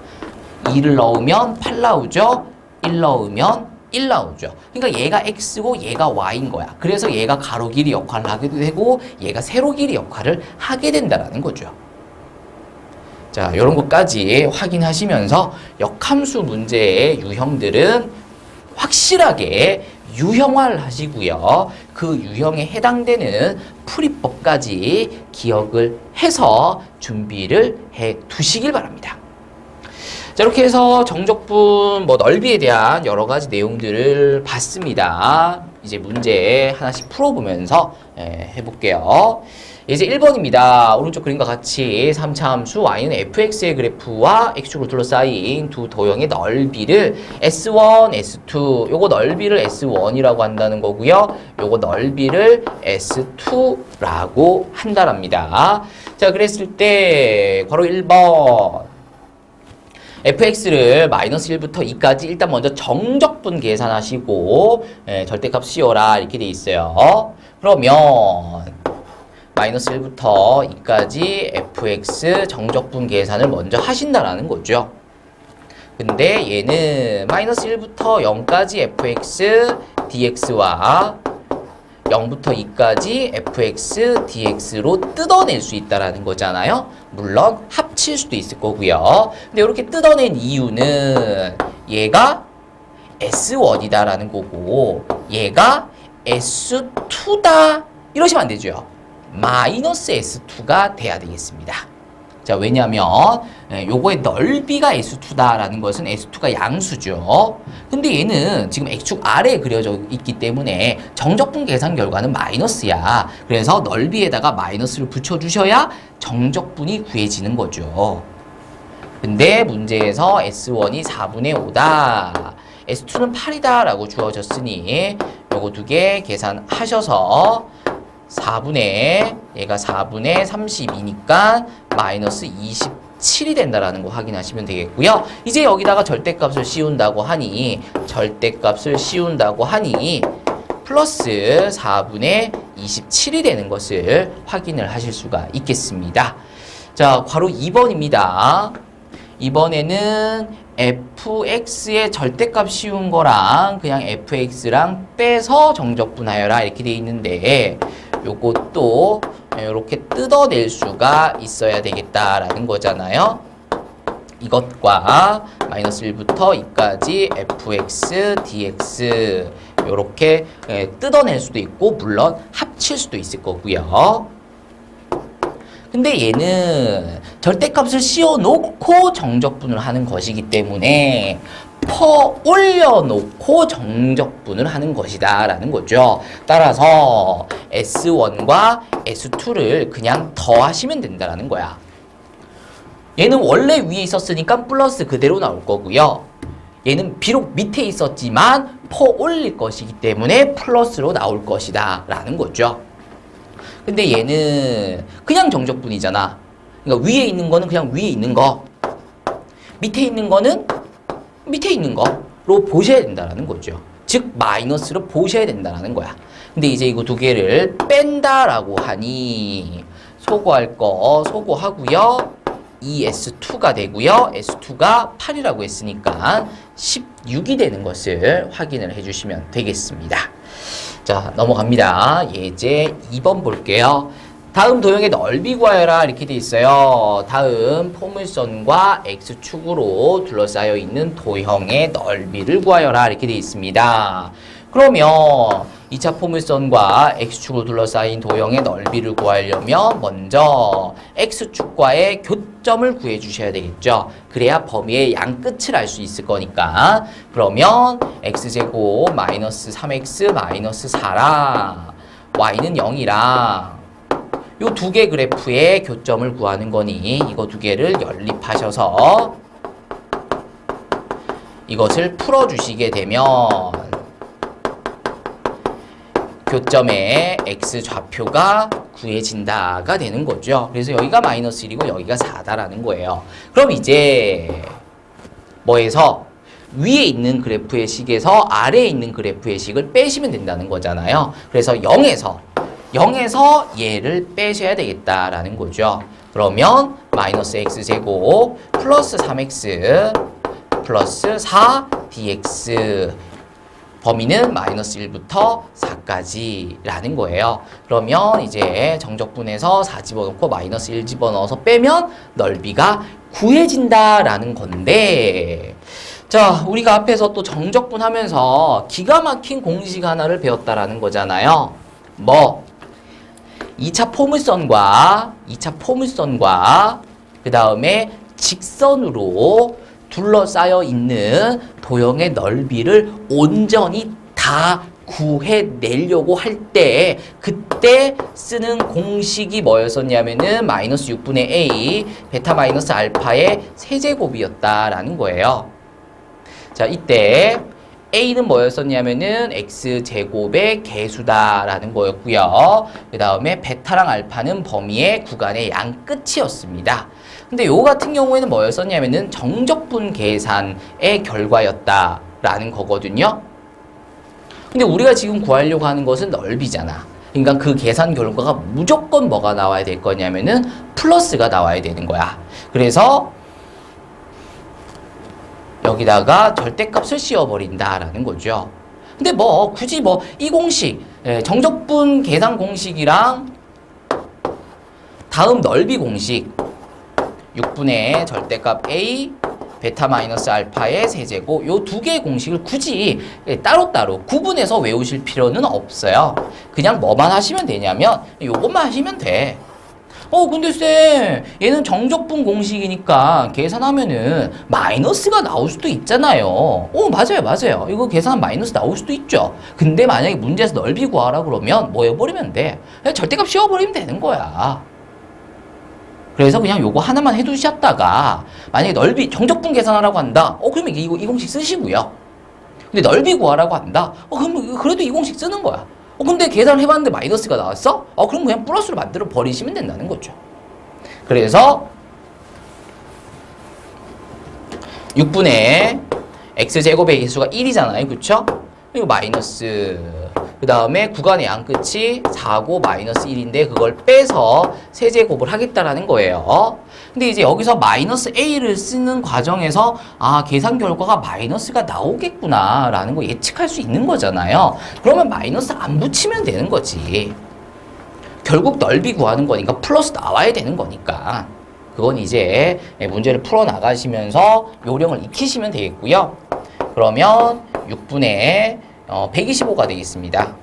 2를 넣으면 8 나오죠. 1 넣으면 1 나오죠. 그러니까 얘가 x고 얘가 y인 거야. 그래서 얘가 가로 길이 역할을 하게 되고 얘가 세로 길이 역할을 하게 된다라는 거죠. 자, 이런 것까지 확인하시면서 역함수 문제의 유형들은 확실하게 유형화를 하시고요. 그 유형에 해당되는 풀이법까지 기억을 해서 준비를 해 두시길 바랍니다. 자, 이렇게 해서 정적분 넓이에 대한 여러 가지 내용들을 봤습니다. 이제 문제 하나씩 풀어보면서 해볼게요. 이제 1번입니다. 오른쪽 그림과 같이 3차 함수 y는 fx의 그래프와 x축으로 둘러싸인 두 도형의 넓이를 S1, S2, 요거 넓이를 S1이라고 한다는 거고요. 요거 넓이를 S2라고 한다랍니다. 자, 그랬을 때 괄호 1번 fx를 마이너스 1부터 2까지 일단 먼저 정적분 계산하시고 절대값 씌워라 이렇게 돼 있어요. 그러면 마이너스 1부터 2까지 fx 정적분 계산을 먼저 하신다라는 거죠. 근데 얘는 마이너스 1부터 0까지 fx dx와 0부터 2까지 fx dx로 뜯어낼 수 있다라는 거잖아요. 물론 합칠 수도 있을 거고요. 근데 이렇게 뜯어낸 이유는 얘가 S1이다라는 거고 얘가 S2다 이러시면 안 되죠. 마이너스 S2가 돼야 되겠습니다. 자, 왜냐면 요거의 넓이가 S2다라는 것은 S2가 양수죠. 근데 얘는 지금 X축 아래에 그려져 있기 때문에 정적분 계산 결과는 마이너스야. 그래서 넓이에다가 마이너스를 붙여주셔야 정적분이 구해지는 거죠. 근데 문제에서 S1이 4분의 5다. S2는 8이다 라고 주어졌으니 요거 두 개 계산하셔서 얘가 4분의 32니까 마이너스 27이 된다라는 거 확인하시면 되겠고요. 이제 여기다가 절대값을 씌운다고 하니 플러스 4분의 27이 되는 것을 확인을 하실 수가 있겠습니다. 자, 괄호 2번입니다. 이번에는 fx의 절대값 씌운 거랑 그냥 fx랑 빼서 정적분하여라 이렇게 돼 있는데 요것도 이렇게 뜯어낼 수가 있어야 되겠다라는 거잖아요. 이것과 마이너스 1부터 2까지 fx, dx 요렇게 뜯어낼 수도 있고 물론 합칠 수도 있을 거고요. 근데 얘는 절대값을 씌워놓고 정적분을 하는 것이기 때문에 퍼 올려놓고 정적분을 하는 것이다 라는 거죠. 따라서 S1과 S2를 그냥 더하시면 된다라는 거야. 얘는 원래 위에 있었으니까 플러스 그대로 나올 거고요. 얘는 비록 밑에 있었지만 퍼 올릴 것이기 때문에 플러스로 나올 것이다 라는 거죠. 근데 얘는 그냥 정적분이잖아. 그러니까 위에 있는 거는 그냥 위에 있는 거, 밑에 있는 거는 밑에 있는 거로 보셔야 된다라는 거죠. 즉 마이너스로 보셔야 된다라는 거야. 근데 이제 이거 두 개를 뺀다라고 하니 소거할 거 소거하고요. 이 S2가 되고요. S2가 8이라고 했으니까 16이 되는 것을 확인을 해주시면 되겠습니다. 자, 넘어갑니다. 예제 2번 볼게요. 다음 도형의 넓이 구하여라 이렇게 돼 있어요. 다음 포물선과 X축으로 둘러싸여 있는 도형의 넓이를 구하여라 이렇게 돼 있습니다. 그러면 2차 포물선과 X축으로 둘러싸인 도형의 넓이를 구하려면 먼저 X축과의 교점을 구해 주셔야 되겠죠. 그래야 범위의 양 끝을 알 수 있을 거니까. 그러면 X제곱 마이너스 3X 마이너스 4랑 Y는 0이랑 요 두 개 그래프의 교점을 구하는 거니 이거 두 개를 연립하셔서 이것을 풀어주시게 되면 교점의 x 좌표가 구해진다가 되는 거죠. 그래서 여기가 마이너스 1이고 여기가 4다라는 거예요. 그럼 이제 뭐에서 위에 있는 그래프의 식에서 아래에 있는 그래프의 식을 빼시면 된다는 거잖아요. 그래서 0에서 얘를 빼셔야 되겠다라는 거죠. 그러면 마이너스 x제곱 플러스 3x 플러스 4 dx 범위는 마이너스 1부터 4까지 라는 거예요. 그러면 이제 정적분에서 4 집어넣고 마이너스 1 집어넣어서 빼면 넓이가 구해진다라는 건데, 자, 우리가 앞에서 또 정적분 하면서 기가 막힌 공식 하나를 배웠다라는 거잖아요. 뭐 2차 포물선과 그 다음에 직선으로 둘러싸여 있는 도형의 넓이를 온전히 다 구해내려고 할 때 그때 쓰는 공식이 뭐였었냐면은 마이너스 6분의 a 베타 마이너스 알파의 세제곱이었다라는 거예요. 자, 이때 a는 뭐였었냐면은 x제곱의 개수다라는 거였고요. 그 다음에 베타랑 알파는 범위의 구간의 양 끝이었습니다. 근데 요 같은 경우에는 뭐였었냐면은 정적분 계산의 결과였다라는 거거든요. 근데 우리가 지금 구하려고 하는 것은 넓이잖아. 그러니까 그 계산 결과가 무조건 뭐가 나와야 될 거냐면은 플러스가 나와야 되는 거야. 그래서 여기다가 절대값을 씌워버린다라는 거죠. 근데 뭐 굳이 뭐 이 공식, 정적분 계산 공식이랑 다음 넓이 공식 6분의 절대값 a 베타 마이너스 알파의 세제곱 요 두 개의 공식을 굳이 따로따로 구분해서 외우실 필요는 없어요. 그냥 뭐만 하시면 되냐면 요것만 하시면 돼. 근데 쌤, 얘는 정적분 공식이니까 계산하면은 마이너스가 나올 수도 있잖아요. 맞아요. 이거 계산하면 마이너스 나올 수도 있죠. 근데 만약에 문제에서 넓이 구하라 그러면 뭐 해버리면 돼? 그냥 절대값 씌워버리면 되는 거야. 그래서 그냥 요거 하나만 해두셨다가 만약에 넓이 정적분 계산하라고 한다. 그러면 이 공식 쓰시고요. 근데 넓이 구하라고 한다. 그럼 그래도 이 공식 쓰는 거야. 근데 계산을 해봤는데 마이너스가 나왔어? 그럼 그냥 플러스로 만들어 버리시면 된다는 거죠. 그래서 6분의 x제곱의 개수가 1이잖아요. 그쵸? 그리고 마이너스 그 다음에 구간의 양 끝이 4고 마이너스 1인데 그걸 빼서 세제곱을 하겠다라는 거예요. 근데 이제 여기서 마이너스 a를 쓰는 과정에서 계산 결과가 마이너스가 나오겠구나 라는 거 예측할 수 있는 거잖아요. 그러면 마이너스 안 붙이면 되는 거지. 결국 넓이 구하는 거니까 플러스 나와야 되는 거니까. 그건 이제 문제를 풀어 나가시면서 요령을 익히시면 되겠고요. 그러면 6분의 125가 되겠습니다.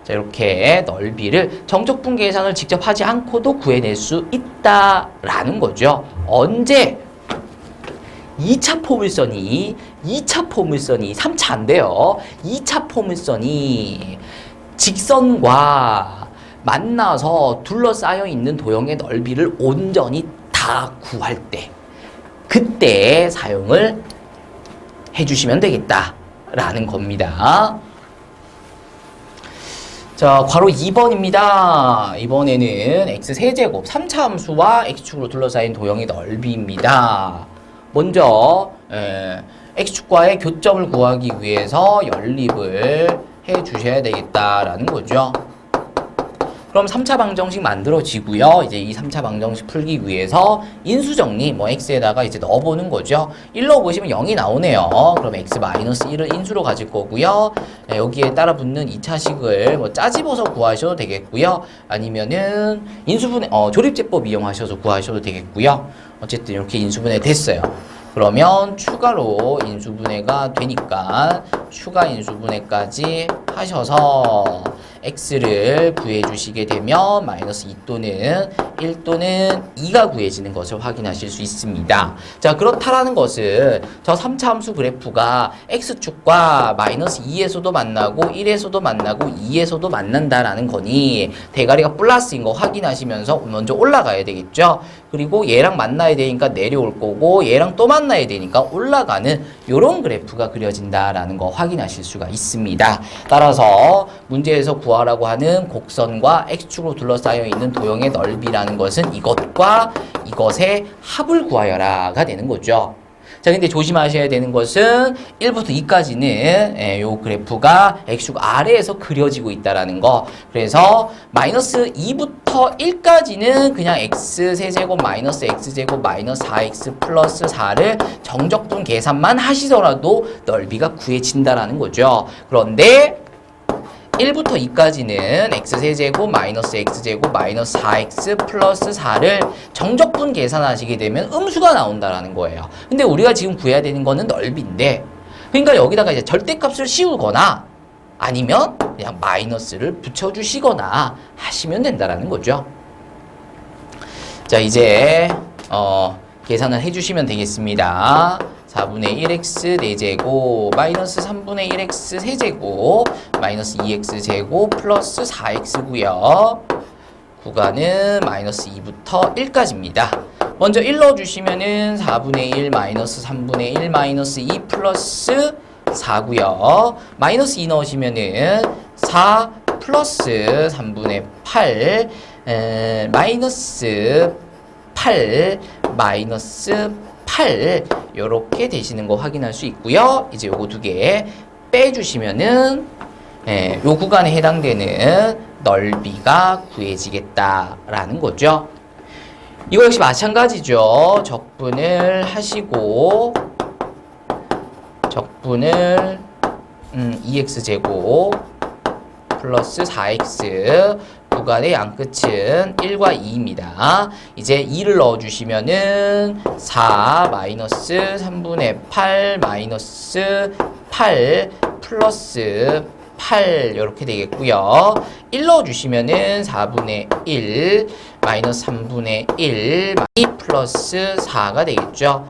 자, 이렇게 넓이를 정적분 계산을 직접 하지 않고도 구해낼 수 있다라는 거죠. 언제? 2차 포물선이 3차 안 돼요. 2차 포물선이 직선과 만나서 둘러싸여 있는 도형의 넓이를 온전히 다 구할 때, 그때 사용을 해주시면 되겠다라는 겁니다. 자, 괄호 2번입니다. 이번에는 x세제곱 3차 함수와 x축으로 둘러싸인 도형의 넓이입니다. 먼저 x축과의 교점을 구하기 위해서 연립을 해 주셔야 되겠다라는 거죠. 그럼 3차 방정식 만들어지고요. 이제 이 3차 방정식 풀기 위해서 인수정리, x에다가 이제 넣어보는 거죠. 1 넣어보시면 0이 나오네요. 그럼 x-1을 인수로 가질 거고요. 여기에 따라 붙는 2차식을 짜집어서 구하셔도 되겠고요. 아니면은 인수분해, 조립제법 이용하셔서 구하셔도 되겠고요. 어쨌든 이렇게 인수분해 됐어요. 그러면 추가로 인수분해가 되니까 추가 인수분해까지 하셔서 x를 구해주시게 되면 마이너스 2 또는 1 또는 2가 구해지는 것을 확인하실 수 있습니다. 자, 그렇다라는 것은 저 3차 함수 그래프가 x축과 마이너스 2에서도 만나고 1에서도 만나고 2에서도 만난다라는 거니 대가리가 플러스인 거 확인하시면서 먼저 올라가야 되겠죠. 그리고 얘랑 만나야 되니까 내려올 거고 얘랑 또 만나야 되니까 올라가는 요런 그래프가 그려진다라는 거 확인하실 수가 있습니다. 따라서 문제에서 구하라고 하는 곡선과 x축으로 둘러싸여 있는 도형의 넓이라는 것은 이것과 이것의 합을 구하여라가 되는 거죠. 자, 근데 조심하셔야 되는 것은 1부터 2까지는 요 그래프가 x축 아래에서 그려지고 있다라는 거. 그래서 마이너스 2부터 1까지는 그냥 x세제곱 마이너스 x제곱 마이너스 4x 플러스 4를 정적분 계산만 하시더라도 넓이가 구해진다라는 거죠. 그런데 1부터 2까지는 x세제곱 마이너스 x제곱 마이너스 4x 플러스 4를 정적분 계산하시게 되면 음수가 나온다라는 거예요. 근데 우리가 지금 구해야 되는 거는 넓이인데, 그러니까 여기다가 이제 절대값을 씌우거나 아니면 그냥 마이너스를 붙여주시거나 하시면 된다라는 거죠. 자, 이제 계산을 해주시면 되겠습니다. 4분의 1x 4제곱 마이너스 3분의 1x 세제곱 마이너스 2x 제곱 플러스 4x고요. 구간은 마이너스 2부터 1까지입니다. 먼저 1 넣어주시면은 4분의 1 마이너스 3분의 1 마이너스 2 플러스 4고요. 마이너스 2 넣으시면은 4 플러스 3분의 8 마이너스 8 마이너스 8 요렇게 되시는 거 확인할 수 있고요. 이제 요거 두 개 빼주시면은 요 구간에 해당되는 넓이가 구해지겠다라는 거죠. 이거 역시 마찬가지죠. 적분을 하시고 적분을 2x제곱 플러스 4x 구간의 양끝은 1과 2입니다. 이제 2를 넣어주시면은 4 마이너스 3분의 8 마이너스 8 플러스 8 이렇게 되겠고요. 1 넣어주시면은 4분의 1 마이너스 3분의 1 2 플러스 4가 되겠죠.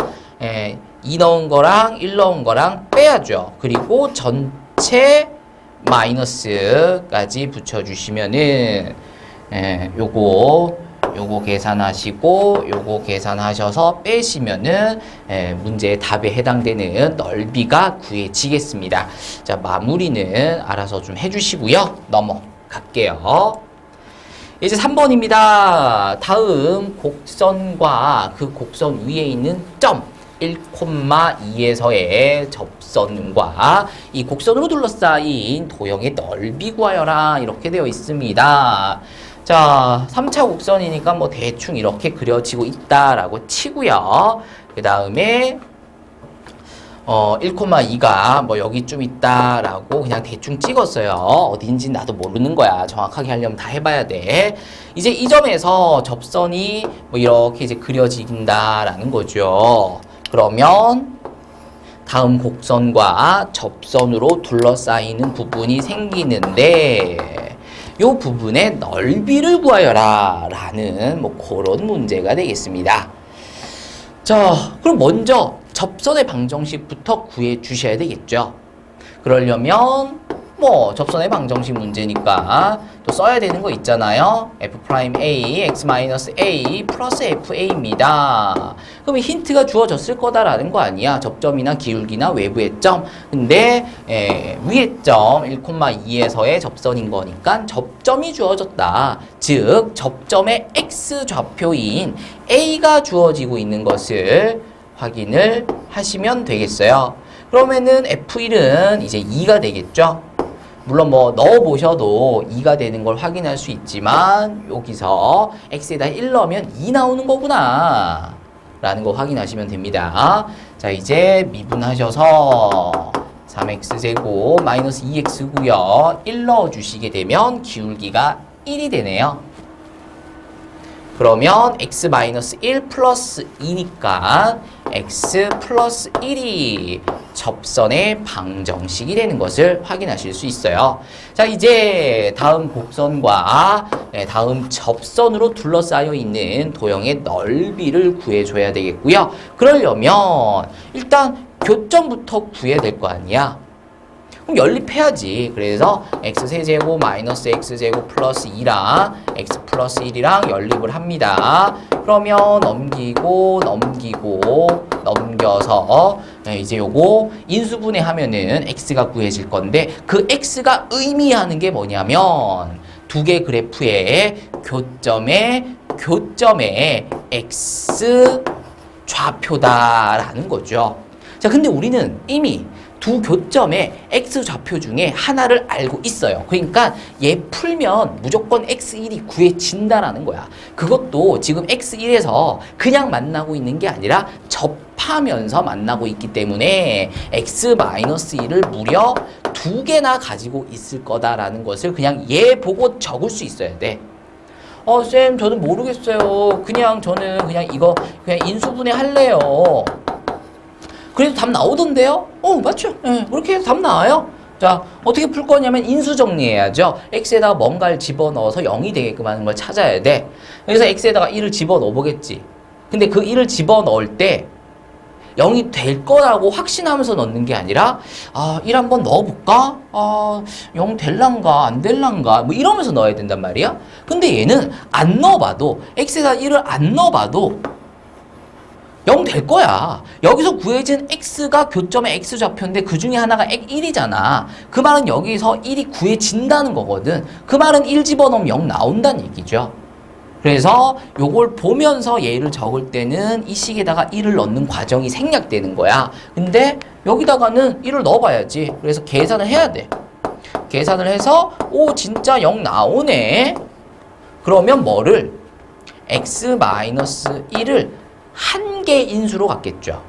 2 넣은 거랑 1 넣은 거랑 빼야죠. 그리고 전체 마이너스까지 붙여주시면은 요거 계산하시고 요거 계산하셔서 빼시면은 문제의 답에 해당되는 넓이가 구해지겠습니다. 자, 마무리는 알아서 좀 해주시고요. 넘어갈게요. 이제 3번입니다. 다음 곡선과 그 곡선 위에 있는 점 1,2에서의 접선과 이 곡선으로 둘러싸인 도형의 넓이 구하여라 이렇게 되어 있습니다. 자, 3차 곡선이니까 뭐 대충 이렇게 그려지고 있다라고 치고요. 그 다음에 1,2가 뭐 여기쯤 있다라고 그냥 대충 찍었어요. 어딘지 나도 모르는 거야. 정확하게 하려면 다 해봐야 돼. 이제 이 점에서 접선이 뭐 이렇게 이제 그려진다라는 거죠. 그러면 다음 곡선과 접선으로 둘러싸이는 부분이 생기는데 이 부분의 넓이를 구하여라 라는 뭐 그런 문제가 되겠습니다. 자, 그럼 먼저 접선의 방정식부터 구해 주셔야 되겠죠. 그러려면 뭐 접선의 방정식 문제니까 또 써야 되는 거 있잖아요. f'A, x-a 플러스 fa입니다. 그럼 힌트가 주어졌을 거다라는 거 아니야. 접점이나 기울기나 외부의 점. 근데 위의 점 1,2에서의 접선인 거니까 접점이 주어졌다. 즉 접점의 x좌표인 a가 주어지고 있는 것을 확인을 하시면 되겠어요. 그러면은 f1은 이제 2가 되겠죠. 물론 뭐 넣어보셔도 2가 되는 걸 확인할 수 있지만 여기서 x에다 1 넣으면 2 나오는 거구나 라는 거 확인하시면 됩니다. 자, 이제 미분하셔서 3x제곱 마이너스 2x고요. 1 넣어주시게 되면 기울기가 1이 되네요. 그러면 x-1 플러스 2니까 x 플러스 1이 접선의 방정식이 되는 것을 확인하실 수 있어요. 자, 이제 다음 곡선과 다음 접선으로 둘러싸여 있는 도형의 넓이를 구해줘야 되겠고요. 그러려면 일단 교점부터 구해야 될 거 아니야. 그럼 연립해야지. 그래서 x세제곱 마이너스 x제곱 플러스 2랑 x 플러스 1이랑 연립을 합니다. 그러면 넘겨서 이제 요거 인수분해 하면은 x가 구해질 건데 그 x가 의미하는 게 뭐냐면 두 개 그래프의 교점의 x 좌표다라는 거죠. 자, 근데 우리는 이미 두 교점의 x좌표 중에 하나를 알고 있어요. 그러니까 얘 풀면 무조건 x1이 구해진다라는 거야. 그것도 지금 x1에서 그냥 만나고 있는 게 아니라 접하면서 만나고 있기 때문에 x-1을 무려 두 개나 가지고 있을 거다라는 것을 그냥 얘 보고 적을 수 있어야 돼. 쌤, 저는 모르겠어요. 저는 그냥 이거 그냥 인수분해 할래요. 그래도 답 나오던데요? 맞죠? 그렇게 해서 답 나와요. 자, 어떻게 풀 거냐면 인수 정리해야죠. x에다가 뭔가를 집어넣어서 0이 되게끔 하는 걸 찾아야 돼. 그래서 x에다가 1을 집어넣어 보겠지. 근데 그 1을 집어넣을 때 0이 될 거라고 확신하면서 넣는 게 아니라 1 한번 넣어볼까? 0 될란가 안 될란가 뭐 이러면서 넣어야 된단 말이야. 근데 얘는 안 넣어봐도 x에다 1을 안 넣어봐도 0 될 거야. 여기서 구해진 x가 교점의 x좌표인데 그 중에 하나가 1이잖아. 그 말은 여기서 1이 구해진다는 거거든. 그 말은 1 집어넣으면 0 나온다는 얘기죠. 그래서 요걸 보면서 얘를 적을 때는 이 식에다가 1을 넣는 과정이 생략되는 거야. 근데 여기다가는 1을 넣어봐야지. 그래서 계산을 해야 돼. 계산을 해서 진짜 0 나오네. 그러면 뭐를? x-1을 한 개 인수로 갖겠죠.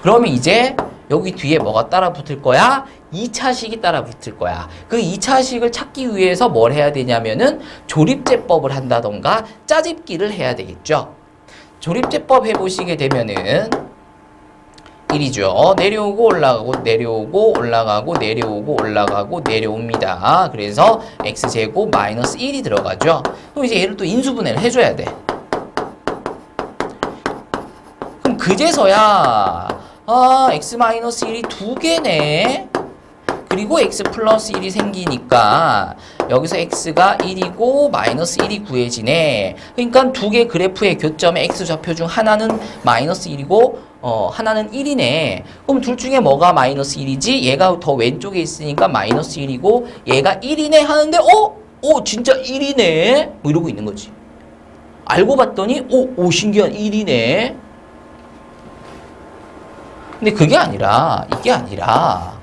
그러면 이제 여기 뒤에 뭐가 따라 붙을 거야? 2차식이 따라 붙을 거야. 그 2차식을 찾기 위해서 뭘 해야 되냐면은 조립제법을 한다던가 짜집기를 해야 되겠죠. 조립제법 해보시게 되면은 1이죠. 내려오고 올라가고 내려오고 올라가고 내려오고 올라가고 내려옵니다. 그래서 x제곱 마이너스 1이 들어가죠. 그럼 이제 얘를 또 인수분해를 해줘야 돼. 그제서야 x-1이 두 개네. 그리고 x 플러스 1이 생기니까 여기서 x가 1이고 마이너스 1이 구해지네. 그러니까 두 개 그래프의 교점의 x좌표 중 하나는 마이너스 1이고 하나는 1이네. 그럼 둘 중에 뭐가 마이너스 1이지? 얘가 더 왼쪽에 있으니까 마이너스 1이고 얘가 1이네 하는데 진짜 1이네? 뭐 이러고 있는 거지. 알고 봤더니 신기한 1이네. 근데 그게 아니라 이게 아니라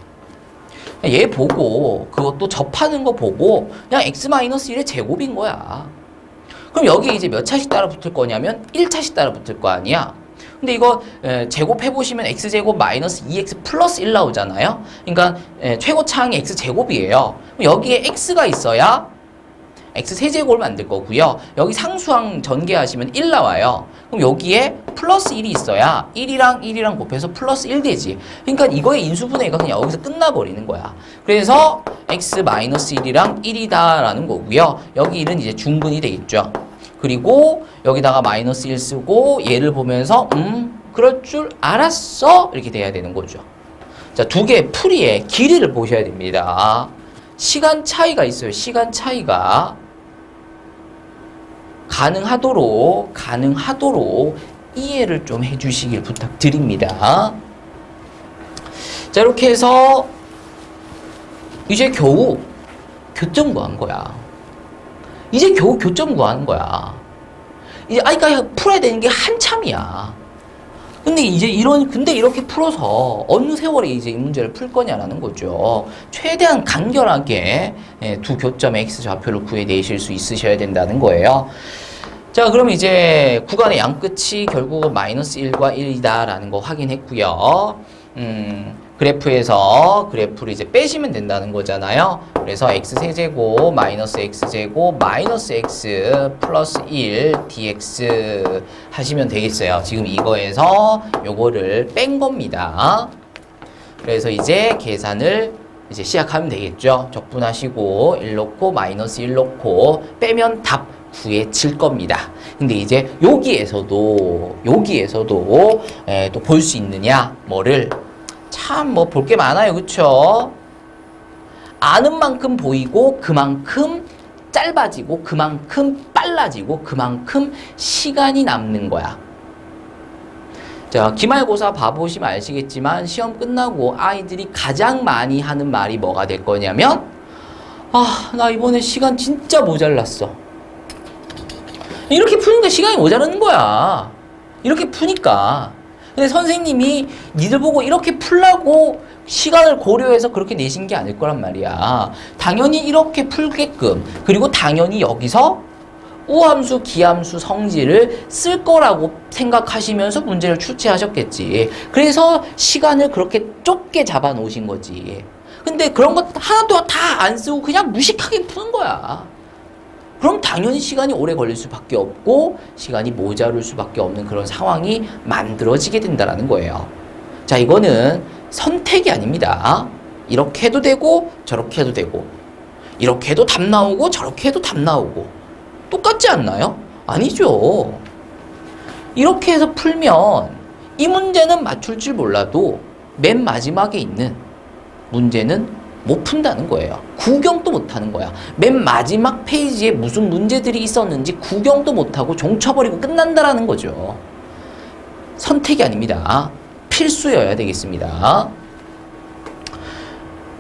얘 보고 그것도 접하는 거 보고 그냥 x-1의 제곱인 거야. 그럼 여기 이제 몇 차씩 따라 붙을 거냐면 1차씩 따라 붙을 거 아니야. 근데 이거 제곱해보시면 x제곱 마이너스 2x 플러스 1 나오잖아요. 그러니까 최고차항이 x제곱이에요. 여기에 x가 있어야 x세제곱을 만들 거고요. 여기 상수항 전개하시면 1 나와요. 그럼 여기에 플러스 1이 있어야 1이랑 곱해서 플러스 1 되지. 그러니까 이거의 인수분해가 그냥 여기서 끝나버리는 거야. 그래서 x 마이너스 1이랑 1이다라는 거고요. 여기 1은 이제 중분이 되겠죠. 그리고 여기다가 마이너스 1 쓰고 얘를 보면서 그럴 줄 알았어 이렇게 돼야 되는 거죠. 자, 두 개의 풀이의 길이를 보셔야 됩니다. 시간 차이가 있어요. 시간 차이가 가능하도록 이해를 좀 해주시길 부탁드립니다. 자, 이렇게 해서 이제 겨우 교점 구한 거야. 이제 겨우 교점 구하는 거야. 이제 그러니까 풀어야 되는 게 한참이야. 근데 이렇게 풀어서 어느 세월에 이제 이 문제를 풀 거냐라는 거죠. 최대한 간결하게 두 교점의 x 좌표를 구해내실 수 있으셔야 된다는 거예요. 자, 그럼 이제 구간의 양끝이 결국은 마이너스 1과 1이다라는 거 확인했고요. 그래프를 이제 빼시면 된다는 거잖아요. 그래서 x세제곱 마이너스 x제곱 마이너스 x 플러스 1 dx 하시면 되겠어요. 지금 이거에서 요거를 뺀 겁니다. 그래서 이제 계산을 이제 시작하면 되겠죠. 적분하시고 1 넣고 마이너스 1 넣고 빼면 답 구해질 겁니다. 근데 이제 여기에서도 또 볼 수 있느냐 뭐를 참 뭐 볼 게 많아요. 그쵸? 아는 만큼 보이고 그만큼 짧아지고 그만큼 빨라지고 그만큼 시간이 남는 거야. 자, 기말고사 봐보시면 아시겠지만 시험 끝나고 아이들이 가장 많이 하는 말이 뭐가 될 거냐면 나 이번에 시간 진짜 모자랐어. 이렇게 푸니까 시간이 모자라는 거야. 이렇게 푸니까. 근데 선생님이 니들 보고 이렇게 풀라고 시간을 고려해서 그렇게 내신 게 아닐 거란 말이야. 당연히 이렇게 풀게끔, 그리고 당연히 여기서 우함수, 기함수 성질을 쓸 거라고 생각하시면서 문제를 출제하셨겠지. 그래서 시간을 그렇게 좁게 잡아 놓으신 거지. 근데 그런 것 하나도 다 안 쓰고 그냥 무식하게 푸는 거야. 그럼 당연히 시간이 오래 걸릴 수밖에 없고 시간이 모자랄 수밖에 없는 그런 상황이 만들어지게 된다는 거예요. 자, 이거는 선택이 아닙니다. 이렇게 해도 되고 저렇게 해도 되고, 이렇게 해도 답 나오고 저렇게 해도 답 나오고 똑같지 않나요? 아니죠. 이렇게 해서 풀면 이 문제는 맞출 줄 몰라도 맨 마지막에 있는 문제는 못 푼다는 거예요. 구경도 못 하는 거야. 맨 마지막 페이지에 무슨 문제들이 있었는지 구경도 못 하고 종쳐버리고 끝난다라는 거죠. 선택이 아닙니다. 필수여야 되겠습니다.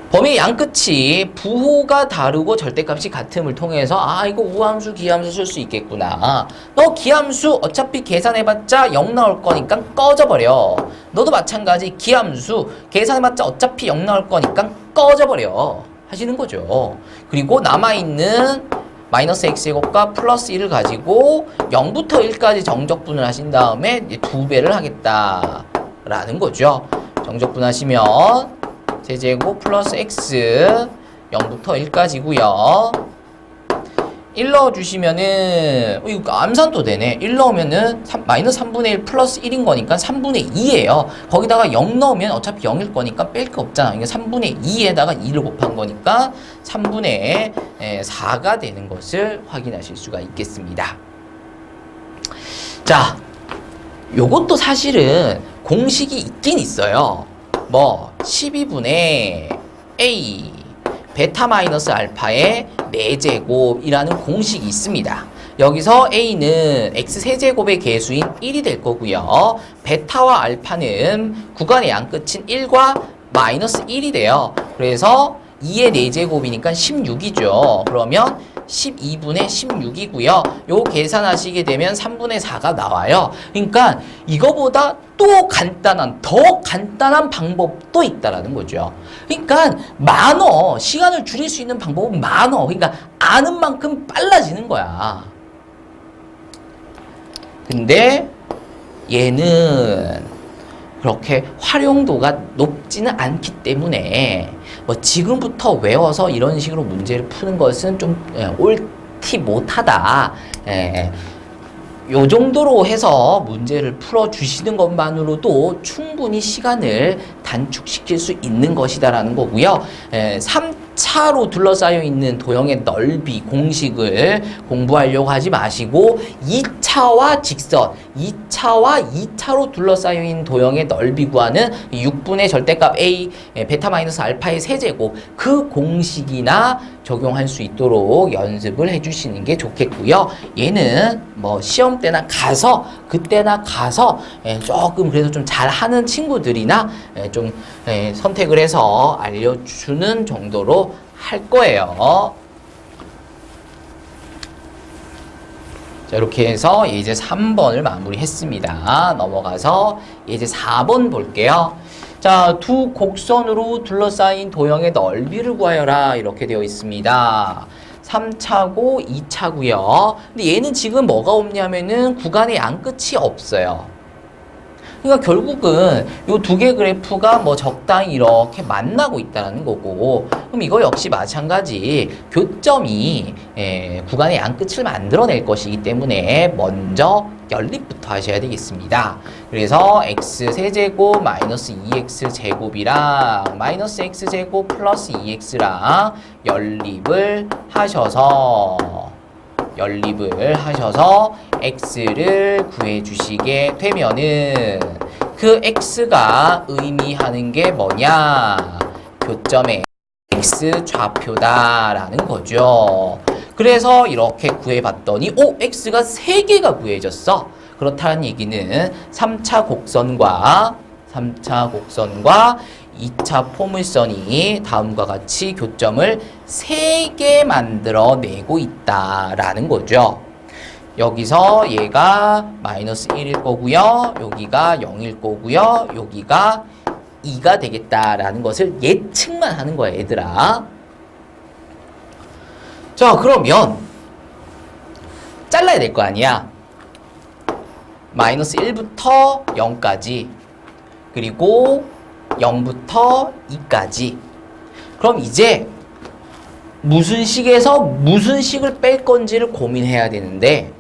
범위의 양끝이 부호가 다르고 절대값이 같음을 통해서 이거 우함수, 기함수 쓸 수 있겠구나. 너 기함수 어차피 계산해봤자 0 나올 거니까 꺼져버려. 너도 마찬가지 기함수 계산해봤자 어차피 0 나올 거니까 꺼져버려 하시는 거죠. 그리고 남아있는 마이너스 x제곱과 플러스 1을 가지고 0부터 1까지 정적분을 하신 다음에 이제 2배를 하겠다라는 거죠. 정적분하시면 세제곱 플러스 x 0부터 1까지고요. 1 넣어주시면은 이거 암산도 되네. 1 넣으면은 마이너스 3분의 1 플러스 1인 거니까 3분의 2예요. 거기다가 0 넣으면 어차피 0일 거니까 뺄 게 없잖아. 이게 3분의 2에다가 2를 곱한 거니까 3분의 4가 되는 것을 확인하실 수가 있겠습니다. 자, 요것도 사실은 공식이 있긴 있어요. 12분의 a 베타 마이너스 알파의 4제곱이라는 공식이 있습니다. 여기서 a는 x세제곱의 개수인 1이 될 거고요. 베타와 알파는 구간의 양끝인 1과 마이너스 1이 돼요. 그래서 2의 4제곱이니까 16이죠. 그러면 12분의 16이고요. 요 계산하시게 되면 3분의 4가 나와요. 그러니까 이거보다 또 더 간단한 방법도 있다라는 거죠. 그러니까 많어. 시간을 줄일 수 있는 방법은 많어. 그러니까 아는 만큼 빨라지는 거야. 근데 얘는 그렇게 활용도가 높지는 않기 때문에 뭐 지금부터 외워서 이런 식으로 문제를 푸는 것은 좀 옳지 못하다. 요 정도로 해서 문제를 풀어주시는 것만으로도 충분히 시간을 단축시킬 수 있는 것이다라는 거고요. 3차로 둘러싸여 있는 도형의 넓이 공식을 공부하려고 하지 마시고 2차와 직선, 2차와 2차로 둘러싸여 있는 도형의 넓이 구하는 6분의 절대값 a 베타 마이너스 알파의 세제곱 그 공식이나 적용할 수 있도록 연습을 해주시는 게 좋겠고요. 얘는 뭐 시험 때나 가서 그때나 가서 조금 그래도 좀 잘하는 친구들이나 좀 선택을 해서 알려주는 정도로 할 거예요. 자, 이렇게 해서 예제 3번을 마무리했습니다. 넘어가서 예제 4번 볼게요. 자, 두 곡선으로 둘러싸인 도형의 넓이를 구하여라 이렇게 되어 있습니다. 3차고 2차고요. 근데 얘는 지금 뭐가 없냐면은 구간의 양끝이 없어요. 그러니까 결국은 이 두 개 그래프가 뭐 적당히 이렇게 만나고 있다는 거고, 그럼 이거 역시 마찬가지 교점이 구간의 양끝을 만들어낼 것이기 때문에 먼저 연립부터 하셔야 되겠습니다. 그래서 x 세제곱 마이너스 2x 제곱이랑 마이너스 x 제곱 플러스 2x랑 연립을 하셔서 x를 구해 주시게 되면은 그 x가 의미하는 게 뭐냐? 교점의 x 좌표다라는 거죠. 그래서 이렇게 구해봤더니 x가 3개가 구해졌어. 그렇다는 얘기는 3차 곡선과 2차 포물선이 다음과 같이 교점을 3개 만들어내고 있다라는 거죠. 여기서 얘가 마이너스 1일 거고요. 여기가 0일 거고요. 여기가 2가 되겠다라는 것을 예측만 하는 거야, 얘들아. 자, 그러면 잘라야 될 거 아니야. 마이너스 1부터 0까지 그리고 0부터 2까지. 그럼 이제 무슨 식에서 무슨 식을 뺄 건지를 고민해야 되는데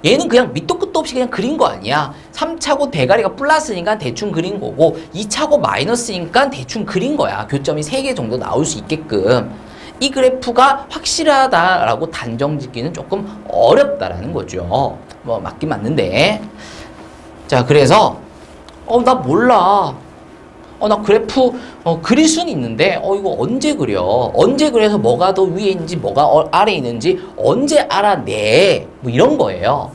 얘는 그냥 밑도 끝도 없이 그냥 그린 거 아니야. 3차고 대가리가 플러스니까 대충 그린 거고 2차고 마이너스니까 대충 그린 거야. 교점이 3개 정도 나올 수 있게끔. 이 그래프가 확실하다라고 단정 짓기는 조금 어렵다라는 거죠. 뭐 맞긴 맞는데. 자, 그래서 나 몰라. 나 그래프 그릴 수는 있는데 이거 언제 그려? 언제 그려서 뭐가 더 위에 있는지 뭐가 아래에 있는지 언제 알아내? 뭐 이런 거예요.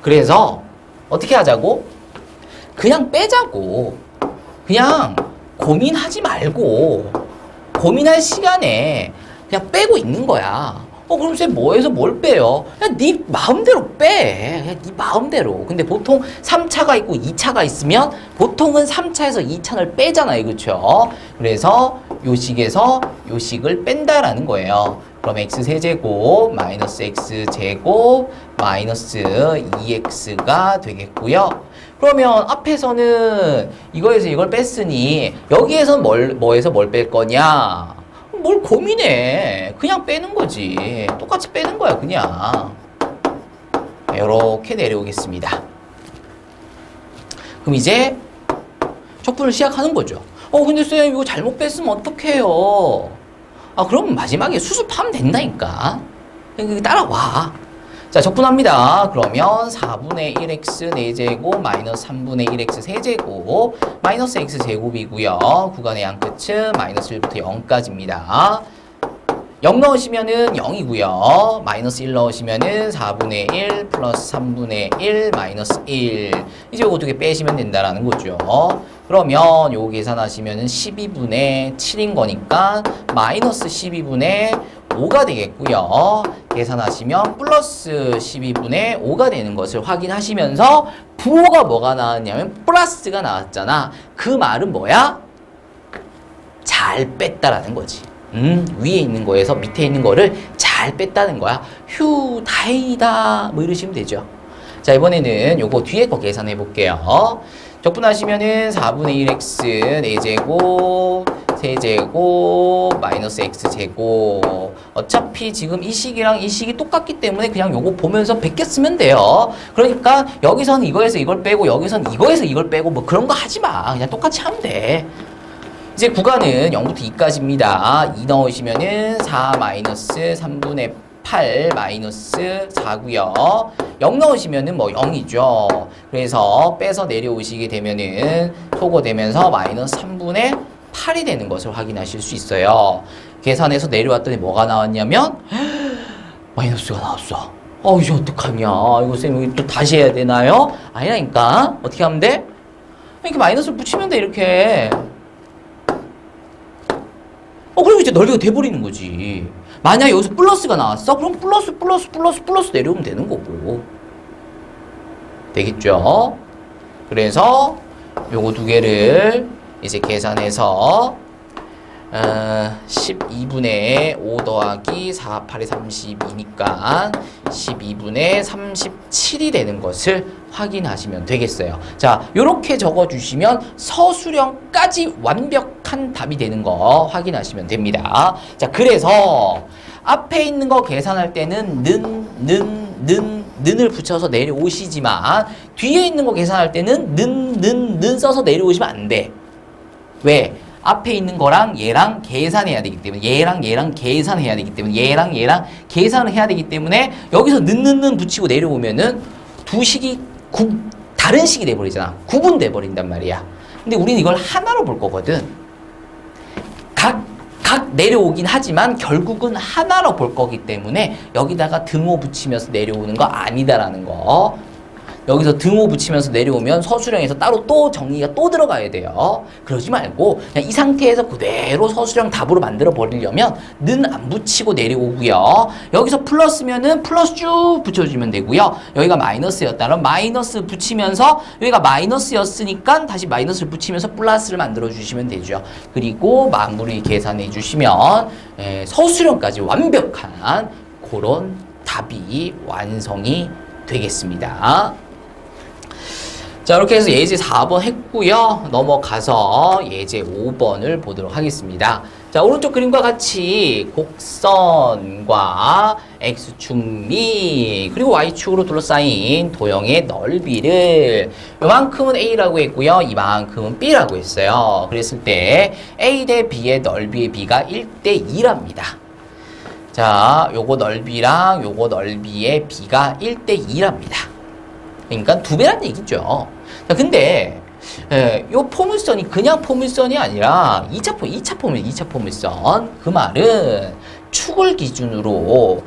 그래서 어떻게 하자고? 그냥 빼자고. 그냥 고민하지 말고 고민할 시간에 그냥 빼고 있는 거야. 그럼 쟤 뭐해서 뭘 빼요? 그냥 네 마음대로 빼. 그냥 네 마음대로. 근데 보통 3차가 있고 2차가 있으면 보통은 3차에서 2차를 빼잖아요. 그렇죠? 그래서 요 식에서 요 식을 뺀다라는 거예요. 그럼 x세제곱 마이너스 x제곱 마이너스 2x가 되겠고요. 그러면 앞에서는 이거에서 이걸 뺐으니 여기에서는 뭐에서 뭘 뺄 거냐? 뭘 고민해. 그냥 빼는 거지. 똑같이 빼는 거야, 그냥. 이렇게 내려오겠습니다. 그럼 이제 척분을 시작하는 거죠. 근데 쌤 이거 잘못 뺐으면 어떡해요? 그럼 마지막에 수습하면 된다니까. 따라와. 자, 적분합니다. 그러면 4분의 1x 4제곱 마이너스 3분의 1x 세제곱 마이너스 x제곱이고요. 구간의 양끝은 마이너스 1부터 0까지입니다. 0 넣으시면은 0이고요. 마이너스 1 넣으시면은 4분의 1 플러스 3분의 1 마이너스 1. 이제 요거 두 개 빼시면 된다라는 거죠. 그러면 요거 계산하시면은 12분의 7인 거니까 마이너스 12분의 5가 되겠고요. 계산하시면 플러스 12분의 5가 되는 것을 확인하시면서 부호가 뭐가 나왔냐면 플러스가 나왔잖아. 그 말은 뭐야? 잘 뺐다라는 거지. 위에 있는 거에서 밑에 있는 거를 잘 뺐다는 거야. 휴, 다행이다. 뭐 이러시면 되죠. 자, 이번에는 요거 뒤에 거 계산해 볼게요. 적분하시면은 4분의 1x 4제곱 세제곱 마이너스 x제곱. 어차피 지금 이 식이랑 이 식이 똑같기 때문에 그냥 요거 보면서 100개 쓰면 돼요. 그러니까 여기선 이거에서 이걸 빼고 여기선 이거에서 이걸 빼고 뭐 그런 거 하지 마. 그냥 똑같이 하면 돼. 이제 구간은 0부터 2까지입니다. 2 넣으시면은 4 마이너스 3분의 8 마이너스 4고요. 0 넣으시면은 뭐 0이죠. 그래서 빼서 내려오시게 되면은 소거되면서 마이너스 3분의 8이 되는 것을 확인하실 수 있어요. 계산해서 내려왔더니 뭐가 나왔냐면 마이너스가 나왔어. 이제 어떡하냐. 이거 쌤 또 다시 해야 되나요? 아니라니까. 어떻게 하면 돼? 이렇게 마이너스를 붙이면 돼, 이렇게. 그리고 이제 넓이가 돼버리는 거지. 만약 여기서 플러스가 나왔어? 그럼 플러스 내려오면 되는 거고. 되겠죠? 그래서 요거 두 개를 이제 계산해서 12분의 5 더하기 4, 8이 32니까 12분의 37이 되는 것을 확인하시면 되겠어요. 자, 요렇게 적어주시면 서술형까지 완벽한 답이 되는 거 확인하시면 됩니다. 자, 그래서 앞에 있는 거 계산할 때는 는을 붙여서 내려오시지만 뒤에 있는 거 계산할 때는 는 써서 내려오시면 안 돼. 왜? 앞에 있는 거랑 얘랑 계산해야 되기 때문에 얘랑 계산해야 되기 때문에 얘랑 계산을 해야 되기 때문에 여기서 는 붙이고 내려오면은 두 식이 다른 식이 돼버리잖아. 구분돼 버린단 말이야. 근데 우리는 이걸 하나로 볼 거거든. 각 내려오긴 하지만 결국은 하나로 볼 거기 때문에 여기다가 등호 붙이면서 내려오는 거 아니다라는 거. 여기서 등호 붙이면서 내려오면 서술형에서 따로 또 정리가 또 들어가야 돼요. 그러지 말고 그냥 이 상태에서 그대로 서술형 답으로 만들어 버리려면 는 안 붙이고 내려오고요. 여기서 플러스면은 플러스 쭉 붙여주면 되고요. 여기가 마이너스였다면 마이너스 붙이면서 여기가 마이너스였으니까 다시 마이너스를 붙이면서 플러스를 만들어 주시면 되죠. 그리고 마무리 계산해 주시면 서술형까지 완벽한 그런 답이 완성이 되겠습니다. 자, 이렇게 해서 예제 4번 했고요. 넘어가서 예제 5번을 보도록 하겠습니다. 자, 오른쪽 그림과 같이 곡선과 X축 및 그리고 Y축으로 둘러싸인 도형의 넓이를 요만큼은 A라고 했고요. 이만큼은 B라고 했어요. 그랬을 때 A 대 B의 넓이의 비가 1대 2랍니다. 자, 요거 넓이랑 요거 넓이의 비가 1대 2랍니다. 그러니까 2배란 얘기죠. 자, 근데 요 포물선이 그냥 포물선이 아니라 2차 포물선. 그 말은 축을 기준으로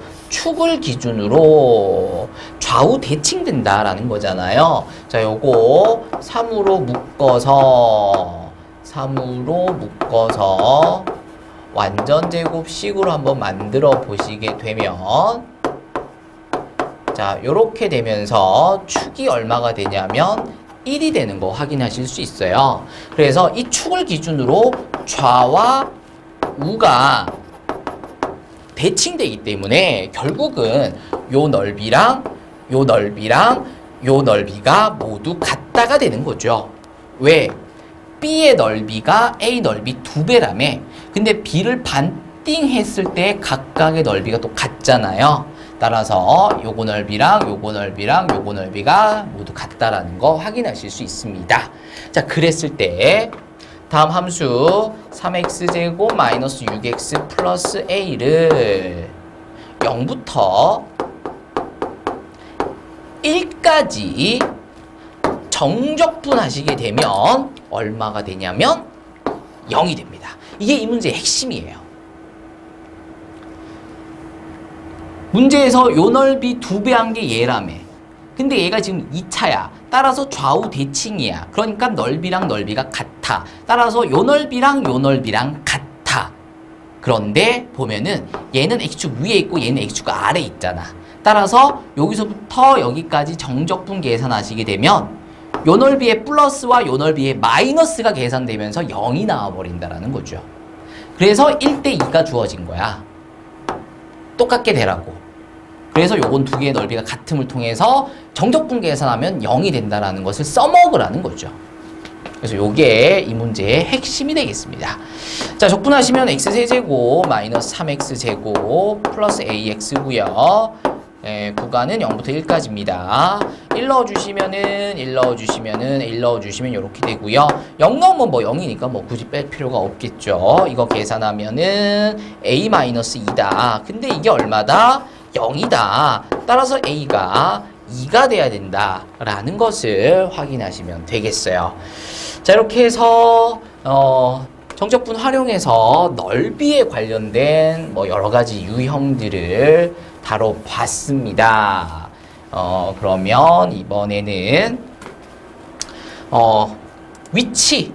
좌우 대칭된다라는 거잖아요. 자, 요거 3으로 묶어서 완전 제곱식으로 한번 만들어 보시게 되면 자, 요렇게 되면서 축이 얼마가 되냐면 1이 되는 거 확인하실 수 있어요. 그래서 이 축을 기준으로 좌와 우가 대칭되기 때문에 결국은 요 넓이랑 요 넓이가 모두 같다가 되는 거죠. 왜? B의 넓이가 A 넓이 2배라며. 근데 B를 반띵했을 때 각각의 넓이가 또 같잖아요. 따라서 요거 넓이랑 요거 넓이가 모두 같다라는 거 확인하실 수 있습니다. 자, 그랬을 때 다음 함수 3x제곱 마이너스 6x 플러스 a를 0부터 1까지 정적분 하시게 되면 얼마가 되냐면 0이 됩니다. 이게 이 문제의 핵심이에요. 문제에서 요 넓이 2배 한 게 얘라며. 근데 얘가 지금 2차야. 따라서 좌우 대칭이야. 그러니까 넓이랑 넓이가 같아. 따라서 요 넓이랑 같아. 그런데 보면은 얘는 x축 위에 있고 얘는 x축 아래에 있잖아. 따라서 여기서부터 여기까지 정적분 계산하시게 되면 요 넓이의 플러스와 요 넓이의 마이너스가 계산되면서 0이 나와버린다라는 거죠. 그래서 1대 2가 주어진 거야. 똑같게 되라고. 그래서 요건 두 개의 넓이가 같음을 통해서 정적분 계산하면 0이 된다라는 것을 써먹으라는 거죠. 그래서 요게 이 문제의 핵심이 되겠습니다. 자, 적분하시면 x세제곱 마이너스 3x제곱 플러스 ax고요. 구간은 0부터 1까지입니다. 1 넣어주시면은 1 넣어주시면 이렇게 되고요. 0 넣으면 뭐 0이니까 뭐 굳이 뺄 필요가 없겠죠. 이거 계산하면은 a-2다. 근데 이게 얼마다? 0이다. 따라서 a가 2가 돼야 된다라는 것을 확인하시면 되겠어요. 자, 이렇게 해서 정적분 활용해서 넓이에 관련된 뭐 여러 가지 유형들을 다뤄봤습니다. 그러면 이번에는 위치,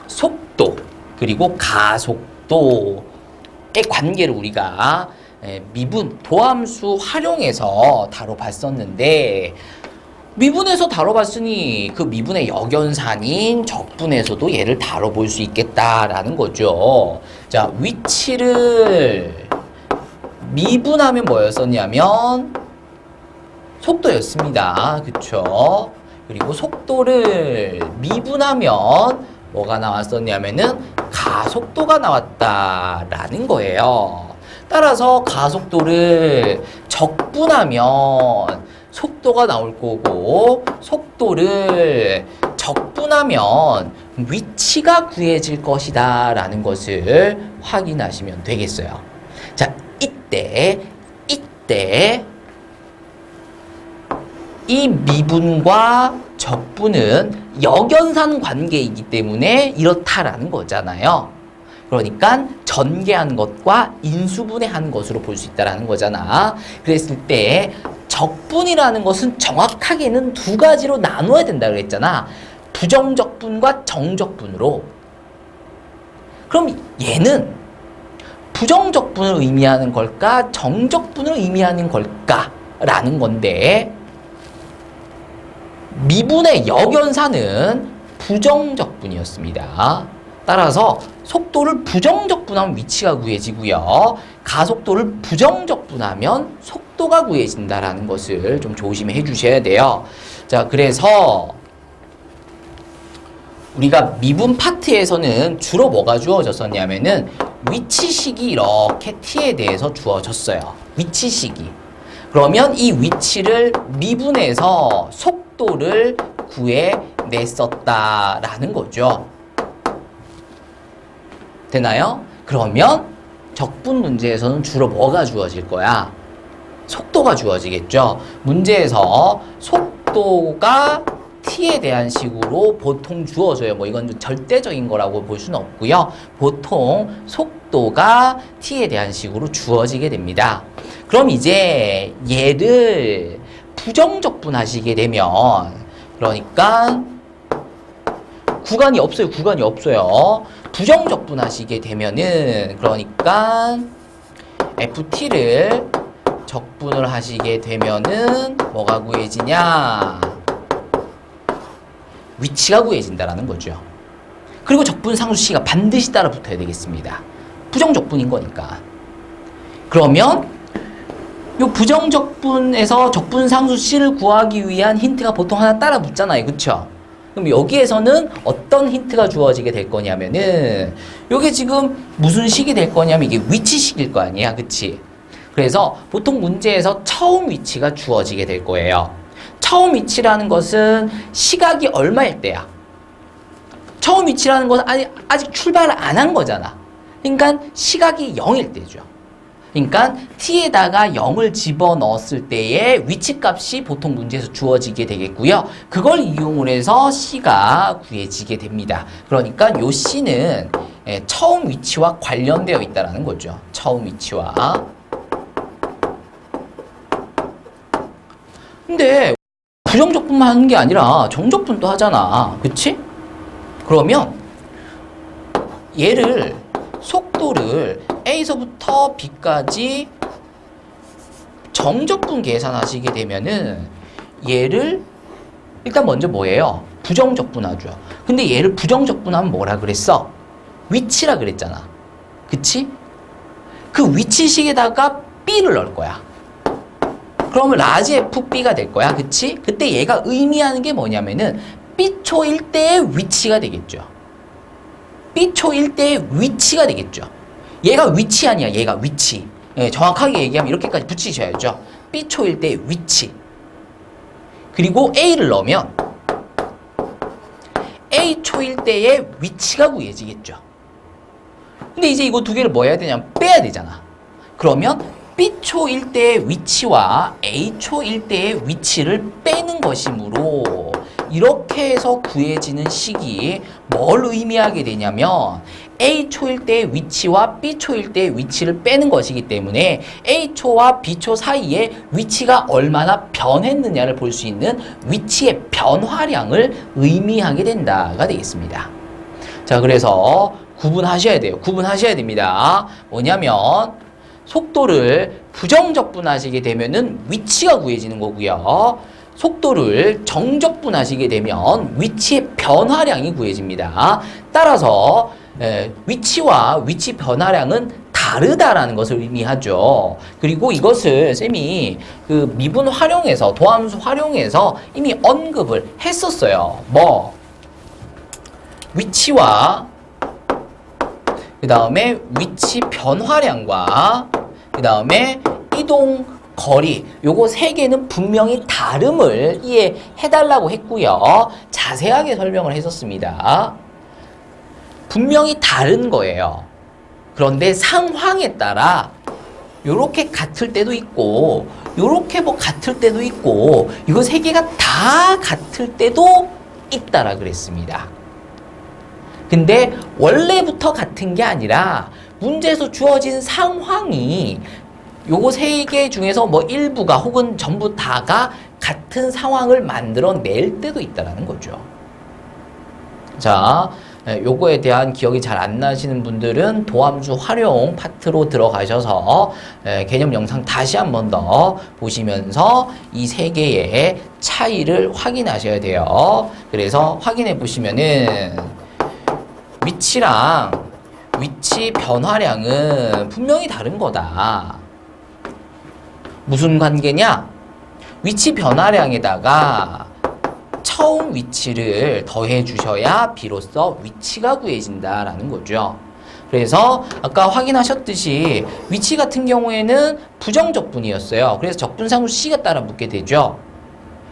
속도, 그리고 가속도의 관계를 우리가 미분, 도함수 활용해서 다뤄봤었는데, 미분에서 다뤄봤으니 그 미분의 역연산인 적분에서도 얘를 다뤄볼 수 있겠다라는 거죠. 자, 위치를 미분하면 뭐였었냐면 속도였습니다. 그쵸? 그리고 속도를 미분하면 뭐가 나왔었냐면은 가속도가 나왔다라는 거예요. 따라서 가속도를 적분하면 속도가 나올 거고, 속도를 적분하면 위치가 구해질 것이다 라는 것을 확인하시면 되겠어요. 자, 이때 이 미분과 적분은 역연산 관계이기 때문에 이렇다라는 거잖아요. 그러니까 전개한 것과 인수분해한 것으로 볼 수 있다라는 거잖아. 그랬을 때 적분이라는 것은 정확하게는 두 가지로 나눠야 된다 그랬잖아. 부정적분과 정적분으로. 그럼 얘는 부정적분을 의미하는 걸까? 정적분을 의미하는 걸까? 라는 건데, 미분의 역연산은 부정적분이었습니다. 따라서 속도를 부정적분하면 위치가 구해지고요. 가속도를 부정적분하면 속도가 구해진다라는 것을 좀 조심해 주셔야 돼요. 자, 그래서 우리가 미분 파트에서는 주로 뭐가 주어졌었냐면은 위치식이 이렇게 t에 대해서 주어졌어요. 위치식이. 그러면 이 위치를 미분해서 속도를 구해냈었다라는 거죠. 되나요? 그러면 적분 문제에서는 주로 뭐가 주어질 거야? 속도가 주어지겠죠. 문제에서 속도가 t에 대한 식으로 보통 주어져요. 뭐 이건 좀 절대적인 거라고 볼 수는 없고요. 보통 속도가 t에 대한 식으로 주어지게 됩니다. 그럼 이제 얘를 부정적분 하시게 되면, 그러니까 구간이 없어요. 부정적분 하시게 되면은, 그러니까 ft를 적분을 하시게 되면은 뭐가 구해지냐? 위치가 구해진다라는 거죠. 그리고 적분 상수 C가 반드시 따라 붙어야 되겠습니다. 부정적분인 거니까. 그러면 요 부정적분에서 적분 상수 C를 구하기 위한 힌트가 보통 하나 따라 붙잖아요. 그쵸? 그럼 여기에서는 어떤 힌트가 주어지게 될 거냐면은, 요게 지금 무슨 식이 될 거냐면 이게 위치식일 거 아니야. 그치? 그래서 보통 문제에서 처음 위치가 주어지게 될 거예요. 처음 위치라는 것은 시각이 얼마일 때야? 처음 위치라는 것은 아직 출발을 안 한 거잖아. 그러니까 시각이 0일 때죠. 그러니까 t에다가 0을 집어넣었을 때의 위치값이 보통 문제에서 주어지게 되겠고요. 그걸 이용을 해서 c가 구해지게 됩니다. 그러니까 요 c는 처음 위치와 관련되어 있다는 거죠. 처음 위치와. 근데 부정적분만 하는 게 아니라 정적분도 하잖아. 그치? 그러면 얘를 속도를 A서부터 B까지 정적분 계산하시게 되면은 얘를 일단 먼저 뭐예요? 부정적분하죠. 근데 얘를 부정적분하면 뭐라 그랬어? 위치라 그랬잖아. 그치? 그 위치식에다가 B를 넣을 거야. 그러면 라지 FB가 될 거야. 그치? 그때 얘가 의미하는 게 뭐냐면은 B초일 때의 위치가 되겠죠. B초일 때의 위치가 되겠죠. 얘가 위치 아니야. 얘가 위치. 예, 정확하게 얘기하면 이렇게까지 붙이셔야죠. B초일 때의 위치. 그리고 A를 넣으면 A초일 때의 위치가 구해지겠죠. 근데 이제 이거 두 개를 뭐 해야 되냐면 빼야 되잖아. 그러면 B초일 때의 위치와 A초일 때의 위치를 빼는 것이므로 이렇게 해서 구해지는 식이 뭘 의미하게 되냐면 A초일 때의 위치와 B초일 때의 위치를 빼는 것이기 때문에 A초와 B초 사이에 위치가 얼마나 변했느냐를 볼 수 있는 위치의 변화량을 의미하게 된다가 되겠습니다. 자, 그래서 구분하셔야 돼요. 구분하셔야 됩니다. 뭐냐면 속도를 부정적분하시게 되면은 위치가 구해지는 거고요. 속도를 정적분하시게 되면 위치의 변화량이 구해집니다. 따라서 위치와 위치 변화량은 다르다라는 것을 의미하죠. 그리고 이것을 쌤이 그 미분 활용해서 도함수 활용해서 이미 언급을 했었어요. 뭐 위치와 그 다음에 위치 변화량과 그 다음에 이동 거리, 요거 세 개는 분명히 다름을 이해해달라고 했고요. 자세하게 설명을 했었습니다. 분명히 다른 거예요. 그런데 상황에 따라 요렇게 같을 때도 있고 요렇게 뭐 같을 때도 있고 이거 세 개가 다 같을 때도 있다라 그랬습니다. 근데 원래부터 같은 게 아니라 문제에서 주어진 상황이 요거 세 개 중에서 뭐 일부가 혹은 전부 다가 같은 상황을 만들어낼 때도 있다라는 거죠. 자, 요거에 대한 기억이 잘 안 나시는 분들은 도함수 활용 파트로 들어가셔서 개념 영상 다시 한 번 더 보시면서 이 세 개의 차이를 확인하셔야 돼요. 그래서 확인해 보시면은 위치랑 위치 변화량은 분명히 다른 거다. 무슨 관계냐? 위치 변화량에다가 처음 위치를 더해 주셔야 비로소 위치가 구해진다라는 거죠. 그래서 아까 확인하셨듯이 위치 같은 경우에는 부정적분이었어요. 그래서 적분상수 C가 따라 붙게 되죠.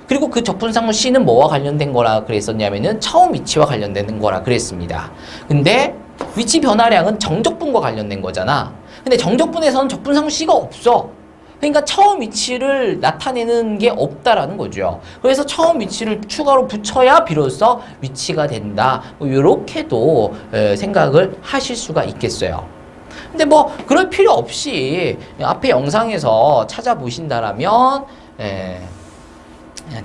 그리고 그 적분상수 C는 뭐와 관련된 거라 그랬었냐면은 처음 위치와 관련되는 거라 그랬습니다. 근데 위치 변화량은 정적분과 관련된 거잖아. 근데 정적분에서는 적분상수 C가 없어. 그러니까 처음 위치를 나타내는 게 없다라는 거죠. 그래서 처음 위치를 추가로 붙여야 비로소 위치가 된다. 뭐 이렇게도 생각을 하실 수가 있겠어요. 근데 뭐 그럴 필요 없이 앞에 영상에서 찾아보신다라면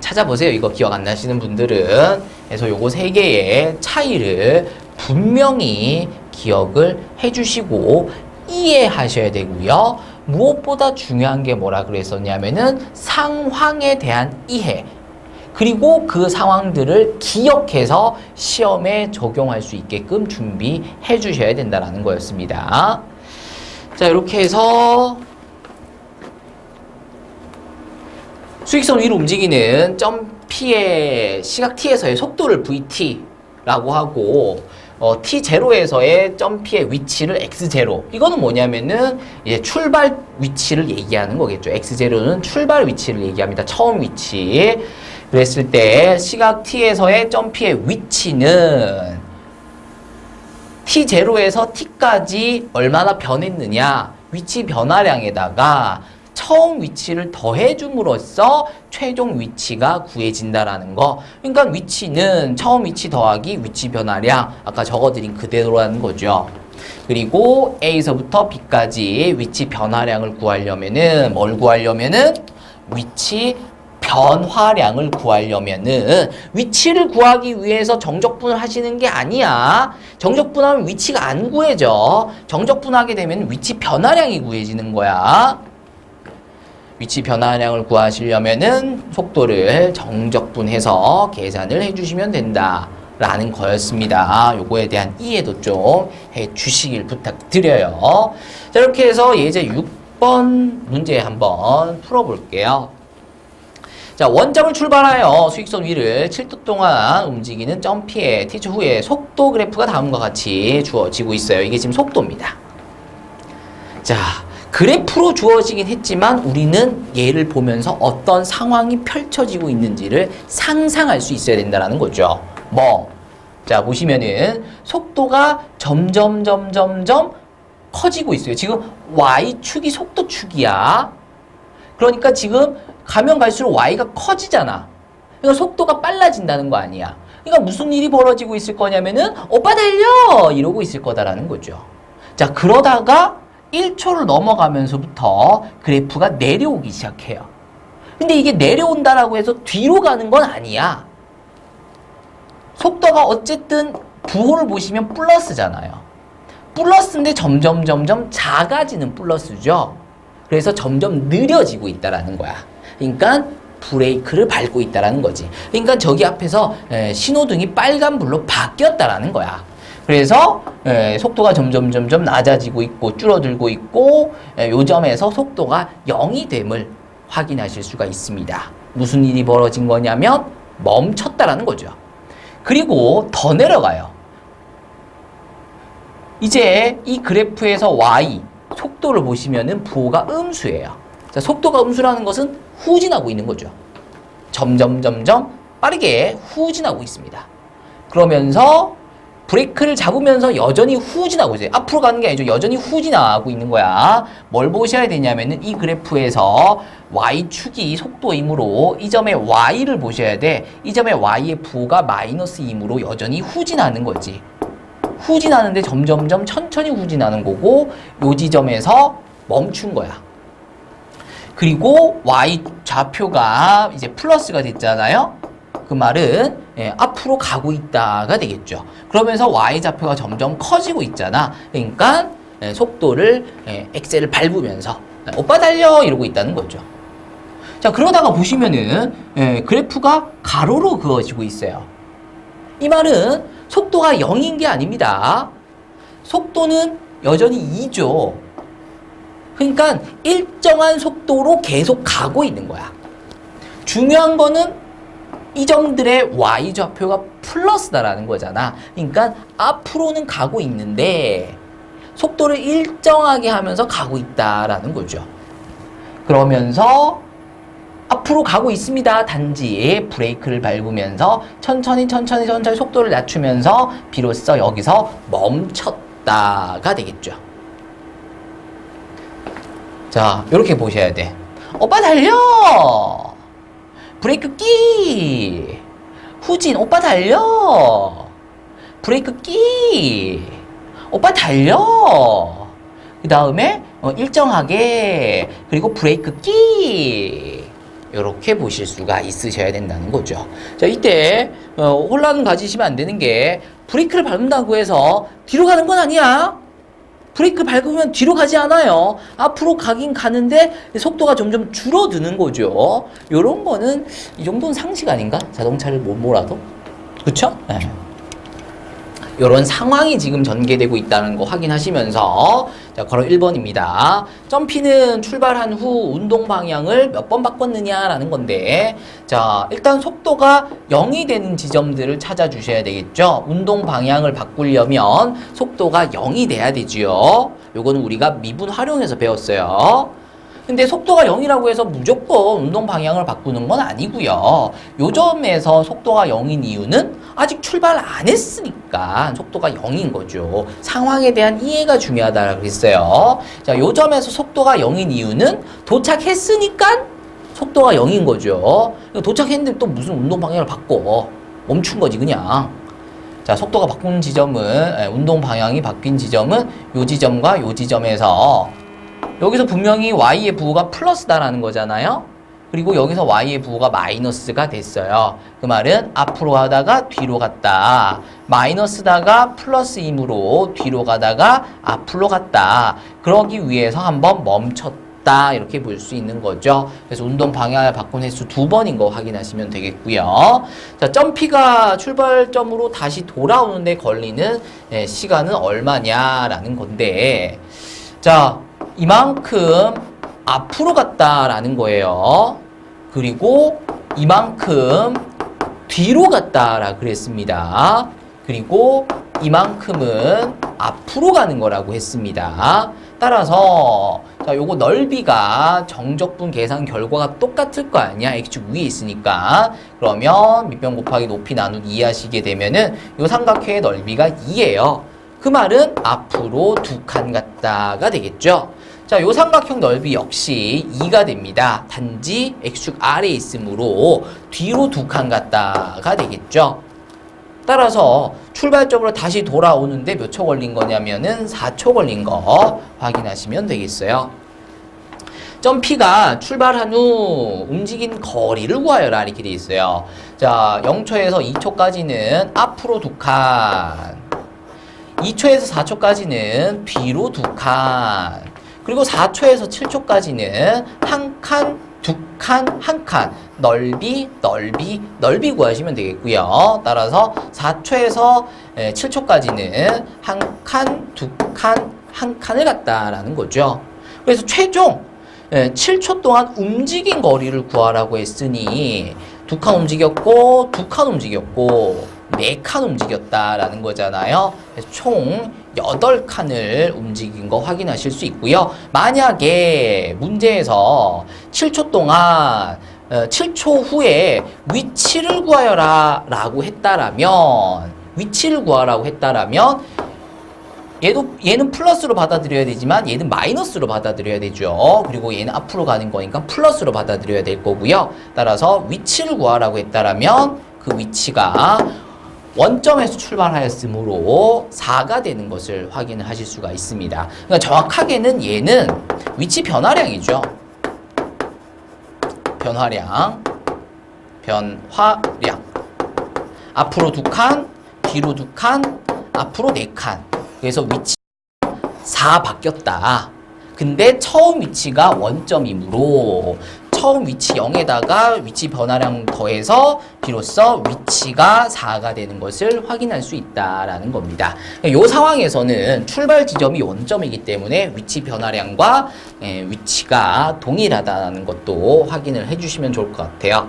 찾아보세요. 이거 기억 안 나시는 분들은. 그래서 요거 세 개의 차이를 분명히 기억을 해주시고 이해하셔야 되고요. 무엇보다 중요한 게 뭐라 그랬었냐면은 상황에 대한 이해, 그리고 그 상황들을 기억해서 시험에 적용할 수 있게끔 준비해 주셔야 된다는 거였습니다. 자, 이렇게 해서 수직선 위로 움직이는 점 P의 시각 T에서의 속도를 VT라고 하고 T0에서의 점 P의 위치를 X0. 이거는 뭐냐면은 이제 출발 위치를 얘기하는 거겠죠. X0는 출발 위치를 얘기합니다. 처음 위치. 그랬을 때 시각 T에서의 점 P의 위치는 T0에서 T까지 얼마나 변했느냐. 위치 변화량에다가 처음 위치를 더해줌으로써 최종 위치가 구해진다라는 거. 그러니까 위치는 처음 위치 더하기 위치 변화량, 아까 적어드린 그대로라는 거죠. 그리고 A서부터 B까지 위치 변화량을 구하려면은 뭘 구하려면은 위치 변화량을 구하려면은 위치를 구하기 위해서 정적분을 하시는 게 아니야. 정적분하면 위치가 안 구해져. 정적분하게 되면 위치 변화량이 구해지는 거야. 위치 변화량을 구하시려면은 속도를 정적분해서 계산을 해주시면 된다라는 거였습니다. 요거에 대한 이해도 좀 해주시길 부탁드려요. 자, 이렇게 해서 예제 6번 문제 한번 풀어볼게요. 자, 원점을 출발하여 수직선 위를 7도 동안 움직이는 점피의 T축 후에 속도 그래프가 다음과 같이 주어지고 있어요. 이게 지금 속도입니다. 자, 그래프로 주어지긴 했지만 우리는 얘를 보면서 어떤 상황이 펼쳐지고 있는지를 상상할 수 있어야 된다는 거죠. 자, 보시면은 속도가 점점 커지고 있어요. 지금 Y축이 속도축이야. 그러니까 지금 가면 갈수록 Y가 커지잖아. 그러니까 속도가 빨라진다는 거 아니야. 그러니까 무슨 일이 벌어지고 있을 거냐면은 오빠 달려! 이러고 있을 거다라는 거죠. 자, 그러다가 1초를 넘어가면서부터 그래프가 내려오기 시작해요. 근데 이게 내려온다라고 해서 뒤로 가는 건 아니야. 속도가 어쨌든 부호를 보시면 플러스잖아요. 플러스인데 점점 작아지는 플러스죠. 그래서 점점 느려지고 있다라는 거야. 그러니까 브레이크를 밟고 있다라는 거지. 그러니까 저기 앞에서 신호등이 빨간불로 바뀌었다라는 거야. 그래서 속도가 점점 낮아지고 있고 줄어들고 있고 요 점에서 속도가 0이 됨을 확인하실 수가 있습니다. 무슨 일이 벌어진 거냐면 멈췄다라는 거죠. 그리고 더 내려가요. 이제 이 그래프에서 Y 속도를 보시면은 부호가 음수예요. 자, 속도가 음수라는 것은 후진하고 있는 거죠. 점점 빠르게 후진하고 있습니다. 그러면서 브레이크를 잡으면서 여전히 후진하고 있어요. 앞으로 가는 게 아니죠. 여전히 후진하고 있는 거야. 뭘 보셔야 되냐면은 이 그래프에서 Y축이 속도이므로 이 점의 Y를 보셔야 돼. 이 점의 Y의 부호가 마이너스 2이므로 여전히 후진하는 거지. 후진하는데 점점 천천히 후진하는 거고 요 지점에서 멈춘 거야. 그리고 Y 좌표가 이제 플러스가 됐잖아요. 그 말은 앞으로 가고 있다가 되겠죠. 그러면서 Y 좌표가 점점 커지고 있잖아. 그러니까 속도를 엑셀을 밟으면서 오빠 달려 이러고 있다는 거죠. 자, 그러다가 보시면은 그래프가 가로로 그어지고 있어요. 이 말은 속도가 0인 게 아닙니다. 속도는 여전히 2죠. 그러니까 일정한 속도로 계속 가고 있는 거야. 중요한 거는 이 점들의 Y 좌표가 플러스다라는 거잖아. 그러니까 앞으로는 가고 있는데 속도를 일정하게 하면서 가고 있다라는 거죠. 그러면서 앞으로 가고 있습니다. 단지 브레이크를 밟으면서 천천히 속도를 낮추면서 비로소 여기서 멈췄다가 되겠죠. 자, 이렇게 보셔야 돼. 오빠 달려! 브레이크 끼! 후진, 오빠 달려! 브레이크 끼! 오빠 달려! 그 다음에 일정하게, 그리고 브레이크 끼! 이렇게 보실 수가 있으셔야 된다는 거죠. 자, 이때 혼란 가지시면 안 되는 게 브레이크를 밟는다고 해서 뒤로 가는 건 아니야. 브레이크 밟으면 뒤로 가지 않아요. 앞으로 가긴 가는데 속도가 점점 줄어드는 거죠. 요런 거는 이 정도는 상식 아닌가? 자동차를 못 몰아도. 그쵸? 네. 요런 상황이 지금 전개되고 있다는 거 확인하시면서 자, 걸어 1번입니다. 점피는 출발한 후 운동 방향을 몇 번 바꿨느냐라는 건데 자, 일단 속도가 0이 되는 지점들을 찾아주셔야 되겠죠. 운동 방향을 바꾸려면 속도가 0이 돼야 되지요. 요거는 우리가 미분 활용해서 배웠어요. 근데 속도가 0이라고 해서 무조건 운동 방향을 바꾸는 건 아니고요. 요 점에서 속도가 0인 이유는 아직 출발 안 했으니까 속도가 0인 거죠. 상황에 대한 이해가 중요하다고 그랬어요. 자, 요 점에서 속도가 0인 이유는 도착했으니까 속도가 0인 거죠. 도착했는데 또 무슨 운동 방향을 바꿔. 멈춘 거지 그냥. 자, 속도가 바꾼 지점은 운동 방향이 바뀐 지점은 요 지점과 요 지점에서 여기서 분명히 Y의 부호가 플러스다라는 거잖아요. 그리고 여기서 Y의 부호가 마이너스가 됐어요. 그 말은 앞으로 하다가 뒤로 갔다. 마이너스다가 플러스이므로 뒤로 가다가 앞으로 갔다. 그러기 위해서 한번 멈췄다. 이렇게 볼 수 있는 거죠. 그래서 운동 방향을 바꾼 횟수 2번인 거 확인하시면 되겠고요. 자, 점피가 출발점으로 다시 돌아오는데 걸리는 시간은 얼마냐라는 건데 자, 이만큼 앞으로 갔다라는 거예요. 그리고 이만큼 뒤로 갔다라 그랬습니다. 그리고 이만큼은 앞으로 가는 거라고 했습니다. 따라서 자, 요거 넓이가 정적분 계산 결과가 똑같을 거 아니야? x축 위에 있으니까. 그러면 밑변 곱하기 높이 나누기 2 하시게 되면은 요 삼각형의 넓이가 2예요. 그 말은 앞으로 2칸 갔다가 되겠죠. 자, 요 삼각형 넓이 역시 2가 됩니다. 단지 x축 아래에 있으므로 뒤로 2칸 갔다가 되겠죠. 따라서 출발점으로 다시 돌아오는데 몇 초 걸린 거냐면은 4초 걸린 거 확인하시면 되겠어요. 점 P가 출발한 후 움직인 거리를 구하여라 이렇게 돼 있어요. 자, 0초에서 2초까지는 앞으로 2칸, 2초에서 4초까지는 뒤로 2칸, 그리고 4초에서 7초까지는 1칸, 2칸, 1칸, 넓이 구하시면 되겠고요. 따라서 4초에서 7초까지는 1칸, 2칸, 1칸을 갔다라는 거죠. 그래서 최종 7초 동안 움직인 거리를 구하라고 했으니 2칸 움직였고 2칸 움직였고 4칸 움직였다라는 거잖아요. 그래서 총 8칸을 움직인 거 확인하실 수 있고요. 만약에 문제에서 7초 동안 7초 후에 위치를 구하여라 라고 했다라면 얘는 플러스로 받아들여야 되지만 얘는 마이너스로 받아들여야 되죠. 그리고 얘는 앞으로 가는 거니까 플러스로 받아들여야 될 거고요. 따라서 위치를 구하라고 했다라면 그 위치가 원점에서 출발하였으므로 4가 되는 것을 확인을 하실 수가 있습니다. 그러니까 정확하게는 얘는 위치 변화량이죠. 변화량. 앞으로 2칸, 뒤로 2칸, 앞으로 4칸. 그래서 위치 4 바뀌었다. 근데 처음 위치가 원점이므로 처음 위치 0에다가 위치 변화량 더해서 비로소 위치가 4가 되는 것을 확인할 수 있다라는 겁니다. 이 상황에서는 출발 지점이 원점이기 때문에 위치 변화량과 위치가 동일하다는 것도 확인을 해주시면 좋을 것 같아요.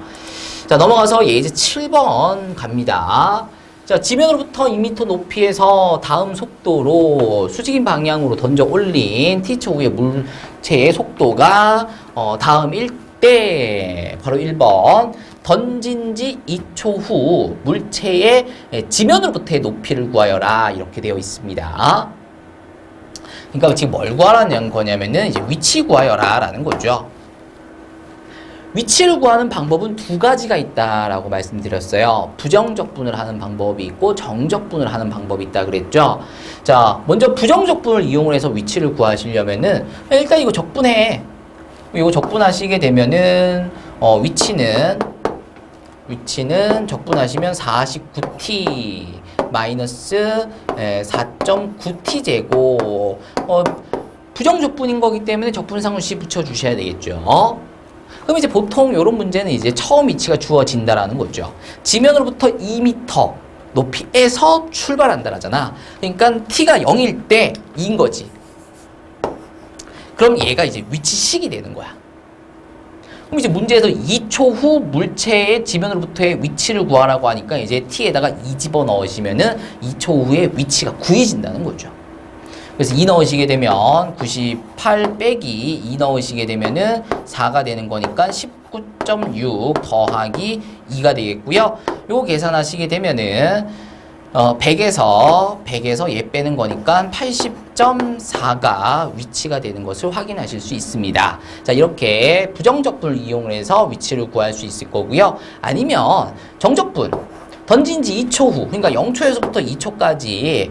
자, 넘어가서 예제 7번 갑니다. 자, 지면으로부터 2m 높이에서 다음 속도로 수직인 방향으로 던져 올린 T초 후의 물체의 속도가 다음 1대 바로 1번 던진 지 2초 후 물체의 지면으로부터의 높이를 구하여라 이렇게 되어 있습니다. 그러니까 지금 뭘 구하라는 거냐면은 이제 위치 구하여라 라는 거죠. 위치를 구하는 방법은 두 가지가 있다라고 말씀드렸어요. 부정적분을 하는 방법이 있고 정적분을 하는 방법이 있다 그랬죠. 자, 먼저 부정적분을 이용을 해서 위치를 구하시려면은 일단 이거 적분해. 이거 적분하시게 되면은 위치는 적분하시면 49t 마이너스 4.9t 제곱. 부정적분인 거기 때문에 적분상을 C 붙여주셔야 되겠죠. 그럼 이제 보통 이런 문제는 이제 처음 위치가 주어진다라는 거죠. 지면으로부터 2m 높이에서 출발한다라잖아. 그러니까 t가 0일 때 2인 거지. 그럼 얘가 이제 위치식이 되는 거야. 그럼 이제 문제에서 2초 후 물체의 지면으로부터의 위치를 구하라고 하니까 이제 t에다가 2 집어넣으시면은 2초 후에 위치가 구해진다는 거죠. 그래서 2 넣으시게 되면 98 빼기 2 넣으시게 되면은 4가 되는 거니까 19.6 더하기 2가 되겠고요. 요거 계산하시게 되면은 100에서 얘 빼는 거니까 80.4가 위치가 되는 것을 확인하실 수 있습니다. 자, 이렇게 부정적분을 이용을 해서 위치를 구할 수 있을 거고요. 아니면 정적분 던진 지 2초 후 그러니까 0초에서부터 2초까지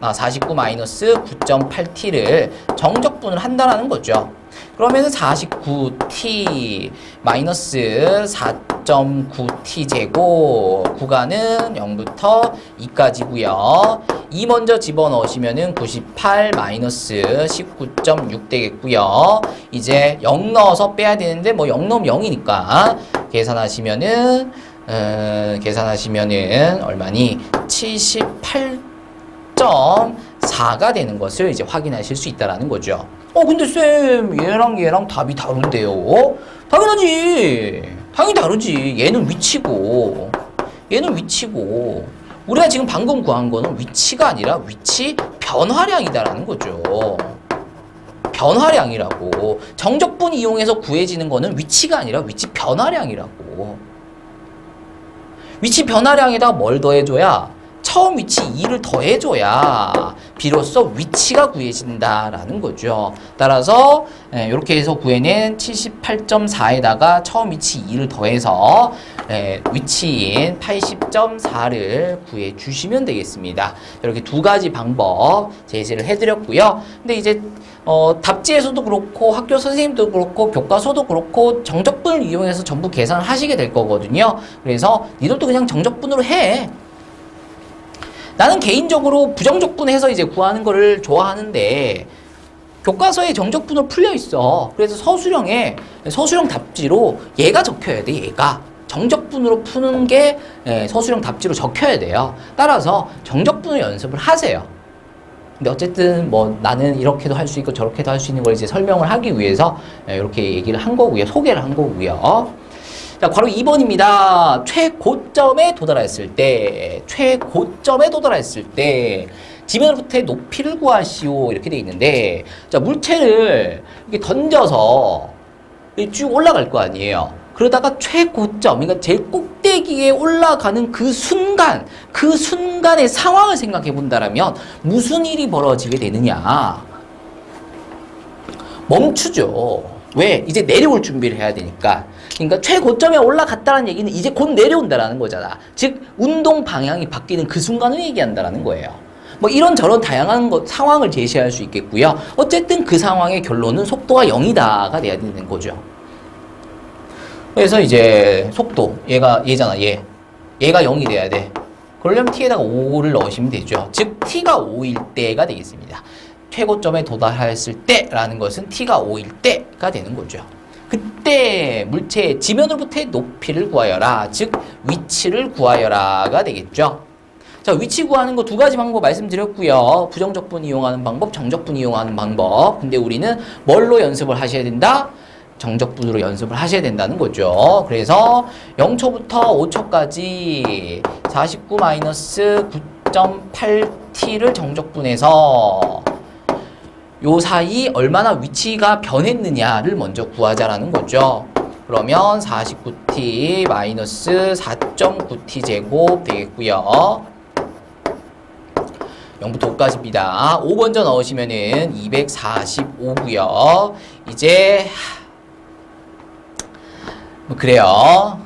49 마이너스 9.8t를 정적분을 한다라는 거죠. 그러면은 49t 마이너스 4.9t 제곱 구간은 0부터 2까지고요. 2 먼저 집어넣으시면은 98 마이너스 19.6 되겠고요. 이제 0 넣어서 빼야 되는데 뭐 0 넣으면 0이니까 계산하시면은 얼마니? 78.4 4가 되는 것을 이제 확인하실 수 있다라는 거죠. 근데 쌤, 얘랑 답이 다른데요? 당연하지. 당연히 다르지. 얘는 위치고, 얘는 위치고. 우리가 지금 방금 구한 거는 위치가 아니라 위치 변화량이다라는 거죠. 변화량이라고. 정적분 이용해서 구해지는 거는 위치가 아니라 위치 변화량이라고. 위치 변화량에다 뭘 더해줘야? 처음 위치 2를 더해줘야 비로소 위치가 구해진다라는 거죠. 따라서 이렇게 해서 구해낸 78.4에다가 처음 위치 2를 더해서 위치인 80.4를 구해주시면 되겠습니다. 이렇게 두 가지 방법 제시를 해드렸고요. 근데 이제 답지에서도 그렇고 학교 선생님도 그렇고 교과서도 그렇고 정적분을 이용해서 전부 계산을 하시게 될 거거든요. 그래서 니들도 그냥 정적분으로 해. 나는 개인적으로 부정적분해서 이제 구하는 거를 좋아하는데 교과서에 정적분으로 풀려 있어. 그래서 서술형 답지로 얘가 적혀야 돼. 얘가 정적분으로 푸는 게 서술형 답지로 적혀야 돼요. 따라서 정적분을 연습을 하세요. 근데 어쨌든 뭐 나는 이렇게도 할 수 있고 저렇게도 할 수 있는 걸 이제 설명을 하기 위해서 이렇게 얘기를 한 거고요. 소개를 한 거고요. 자, 바로 2번입니다. 최고점에 도달했을 때, 지면으로부터의 높이를 구하시오. 이렇게 돼 있는데, 자, 물체를 이렇게 던져서 쭉 올라갈 거 아니에요. 그러다가 최고점, 그러니까 제일 꼭대기에 올라가는 그 순간의 상황을 생각해 본다라면 무슨 일이 벌어지게 되느냐? 멈추죠. 왜? 이제 내려올 준비를 해야 되니까. 그러니까 최고점에 올라갔다는 얘기는 이제 곧 내려온다라는 거잖아. 즉 운동 방향이 바뀌는 그 순간을 얘기한다라는 거예요. 뭐 이런저런 다양한 상황을 제시할 수 있겠고요. 어쨌든 그 상황의 결론은 속도가 0이다가 돼야 되는 거죠. 그래서 이제 속도 얘잖아. 얘가 0이 돼야 돼. 그러려면 t에다가 5를 넣으시면 되죠. 즉 t가 5일 때가 되겠습니다. 최고점에 도달했을 때라는 것은 t가 5일 때가 되는 거죠. 그때 물체의 지면으로부터의 높이를 구하여라. 즉 위치를 구하여라가 되겠죠. 자, 위치 구하는 거 두 가지 방법 말씀드렸고요. 부정적분 이용하는 방법, 정적분 이용하는 방법. 근데 우리는 뭘로 연습을 하셔야 된다? 정적분으로 연습을 하셔야 된다는 거죠. 그래서 0초부터 5초까지 49-9.8t를 정적분해서 요 사이 얼마나 위치가 변했느냐를 먼저 구하자라는 거죠. 그러면 49t 마이너스 4.9t 제곱 되겠고요. 0부터 5까지입니다. 5 먼저 넣으시면은 245고요. 이제 뭐 그래요.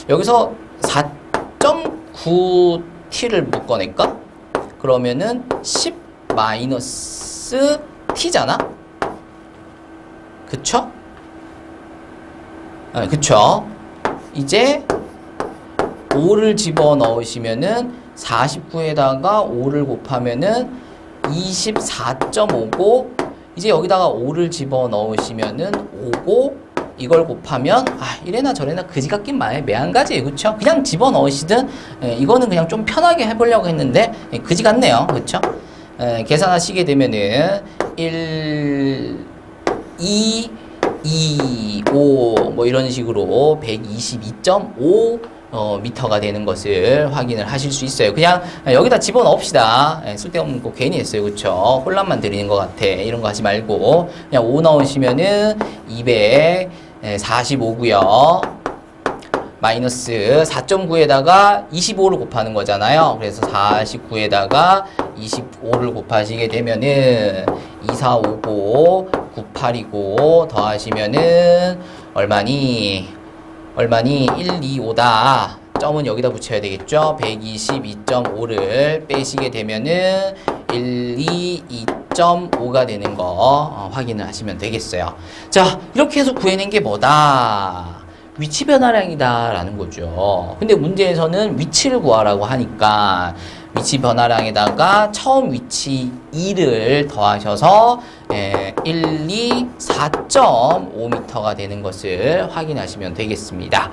여기서 4.9t를 묶어낼까? 그러면은 10 마이너스 t잖아? 그쵸? 그쵸? 이제 5를 집어 넣으시면은 49에다가 5를 곱하면은 24.5고 이제 여기다가 5를 집어 넣으시면은 5고 이걸 곱하면 이래나 저래나 그지 같긴 매한가지예요. 그쵸? 그냥 집어 넣으시든 이거는 그냥 좀 편하게 해보려고 했는데 그지 같네요. 그쵸? 계산하시게 되면은 1, 2, 2, 5 뭐 이런 식으로 122.5 미터가 되는 것을 확인을 하실 수 있어요. 그냥 여기다 집어넣읍시다. 쓸데없는 거 괜히 했어요. 그쵸? 혼란만 드리는 것 같아. 이런 거 하지 말고 그냥 5 넣으시면은 245고요. 마이너스 4.9에다가 25를 곱하는 거잖아요. 그래서 49에다가 25를 곱하시게 되면은 2459, 98이고 더하시면은 얼마니? 125다. 점은 여기다 붙여야 되겠죠. 122.5를 빼시게 되면은 122.5가 되는 거 확인을 하시면 되겠어요. 자, 이렇게 해서 구해낸 게 뭐다? 위치 변화량이다 라는 거죠. 근데 문제에서는 위치를 구하라고 하니까 위치 변화량에다가 처음 위치 2를 더하셔서 1, 2, 4.5m가 되는 것을 확인하시면 되겠습니다.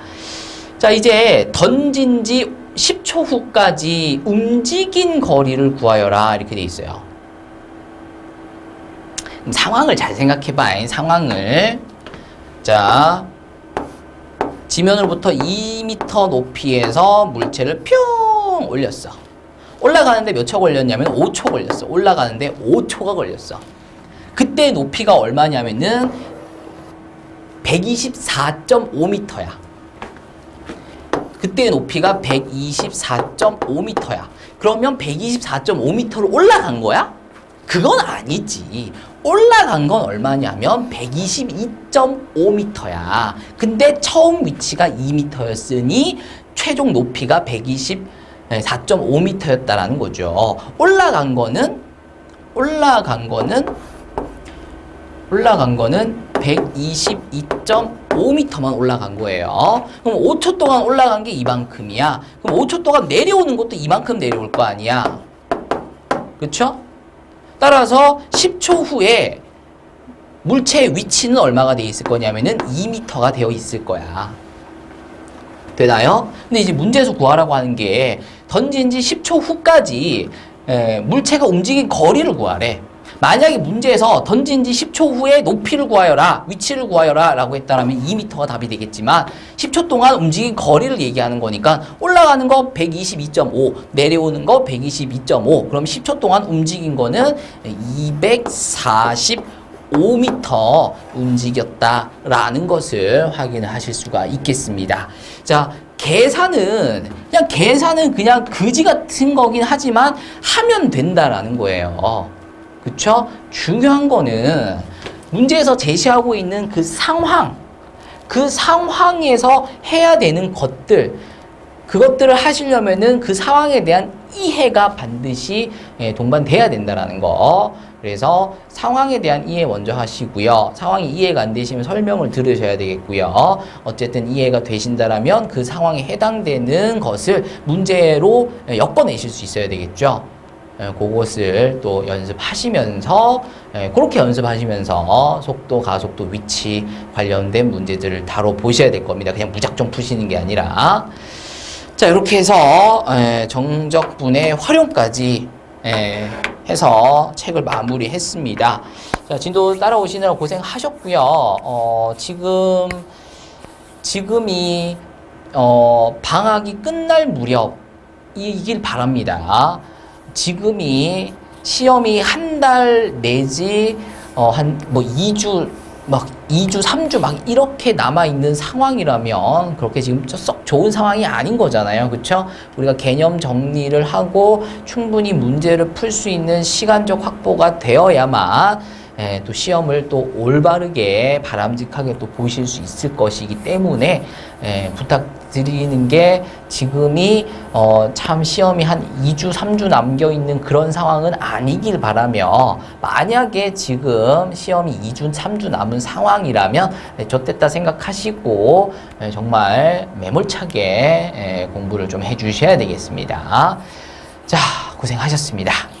자, 이제 던진 지 10초 후까지 움직인 거리를 구하여라 이렇게 돼 있어요. 그럼 상황을 잘 생각해봐. 상황을. 자, 지면으로부터 2m 높이에서 물체를 뿅 올렸어. 올라가는데 몇 초 걸렸냐면 5초 걸렸어. 올라가는데 5초가 걸렸어. 그때 높이가 얼마냐면은 124.5m야. 그때 높이가 124.5m야. 그러면 124.5m로 올라간 거야? 그건 아니지. 올라간 건 얼마냐면 122.5m야. 근데 처음 위치가 2m였으니 최종 높이가 124.5m였다라는 거죠. 올라간 거는 122.5m만 올라간 거예요. 그럼 5초 동안 올라간 게 이만큼이야. 그럼 5초 동안 내려오는 것도 이만큼 내려올 거 아니야. 그쵸? 따라서 10초 후에 물체의 위치는 얼마가 돼 있을 거냐면은 2m가 되어 있을 거야. 되나요? 근데 이제 문제에서 구하라고 하는 게 던진 지 10초 후까지 물체가 움직인 거리를 구하래. 만약에 문제에서 던진 지 10초 후에 높이를 구하여라, 위치를 구하여라 라고 했다면 2m가 답이 되겠지만 10초 동안 움직인 거리를 얘기하는 거니까 올라가는 거 122.5, 내려오는 거 122.5. 그럼 10초 동안 움직인 거는 245m 움직였다라는 것을 확인을 하실 수가 있겠습니다. 자, 계산은 그냥 그지 같은 거긴 하지만 하면 된다라는 거예요. 그쵸? 중요한 거는 문제에서 제시하고 있는 그 상황에서 해야 되는 것들, 그것들을 하시려면은 그 상황에 대한 이해가 반드시 동반돼야 된다라는 거. 그래서 상황에 대한 이해 먼저 하시고요. 상황이 이해가 안 되시면 설명을 들으셔야 되겠고요. 어쨌든 이해가 되신다라면 그 상황에 해당되는 것을 문제로 엮어내실 수 있어야 되겠죠. 그것을 또 연습하시면서 그렇게 연습하시면서 속도, 가속도, 위치 관련된 문제들을 다뤄보셔야 될 겁니다. 그냥 무작정 푸시는 게 아니라. 자, 이렇게 해서 정적분의 활용까지 해서 책을 마무리했습니다. 자, 진도 따라오시느라 고생하셨고요. 지금이 방학이 끝날 무렵이길 바랍니다. 지금이 시험이 한 달 내지 한 2주 3주 막 이렇게 남아 있는 상황이라면 그렇게 지금 썩 좋은 상황이 아닌 거잖아요. 그렇죠? 우리가 개념 정리를 하고 충분히 문제를 풀 수 있는 시간적 확보가 되어야만 또 시험을 또 올바르게 바람직하게 또 보실 수 있을 것이기 때문에 부탁드리는 게 지금이 참 시험이 한 2주, 3주 남겨 있는 그런 상황은 아니길 바라며, 만약에 지금 시험이 2주, 3주 남은 상황이라면 좆됐다 생각하시고 정말 매몰차게 공부를 좀 해주셔야 되겠습니다. 자, 고생하셨습니다.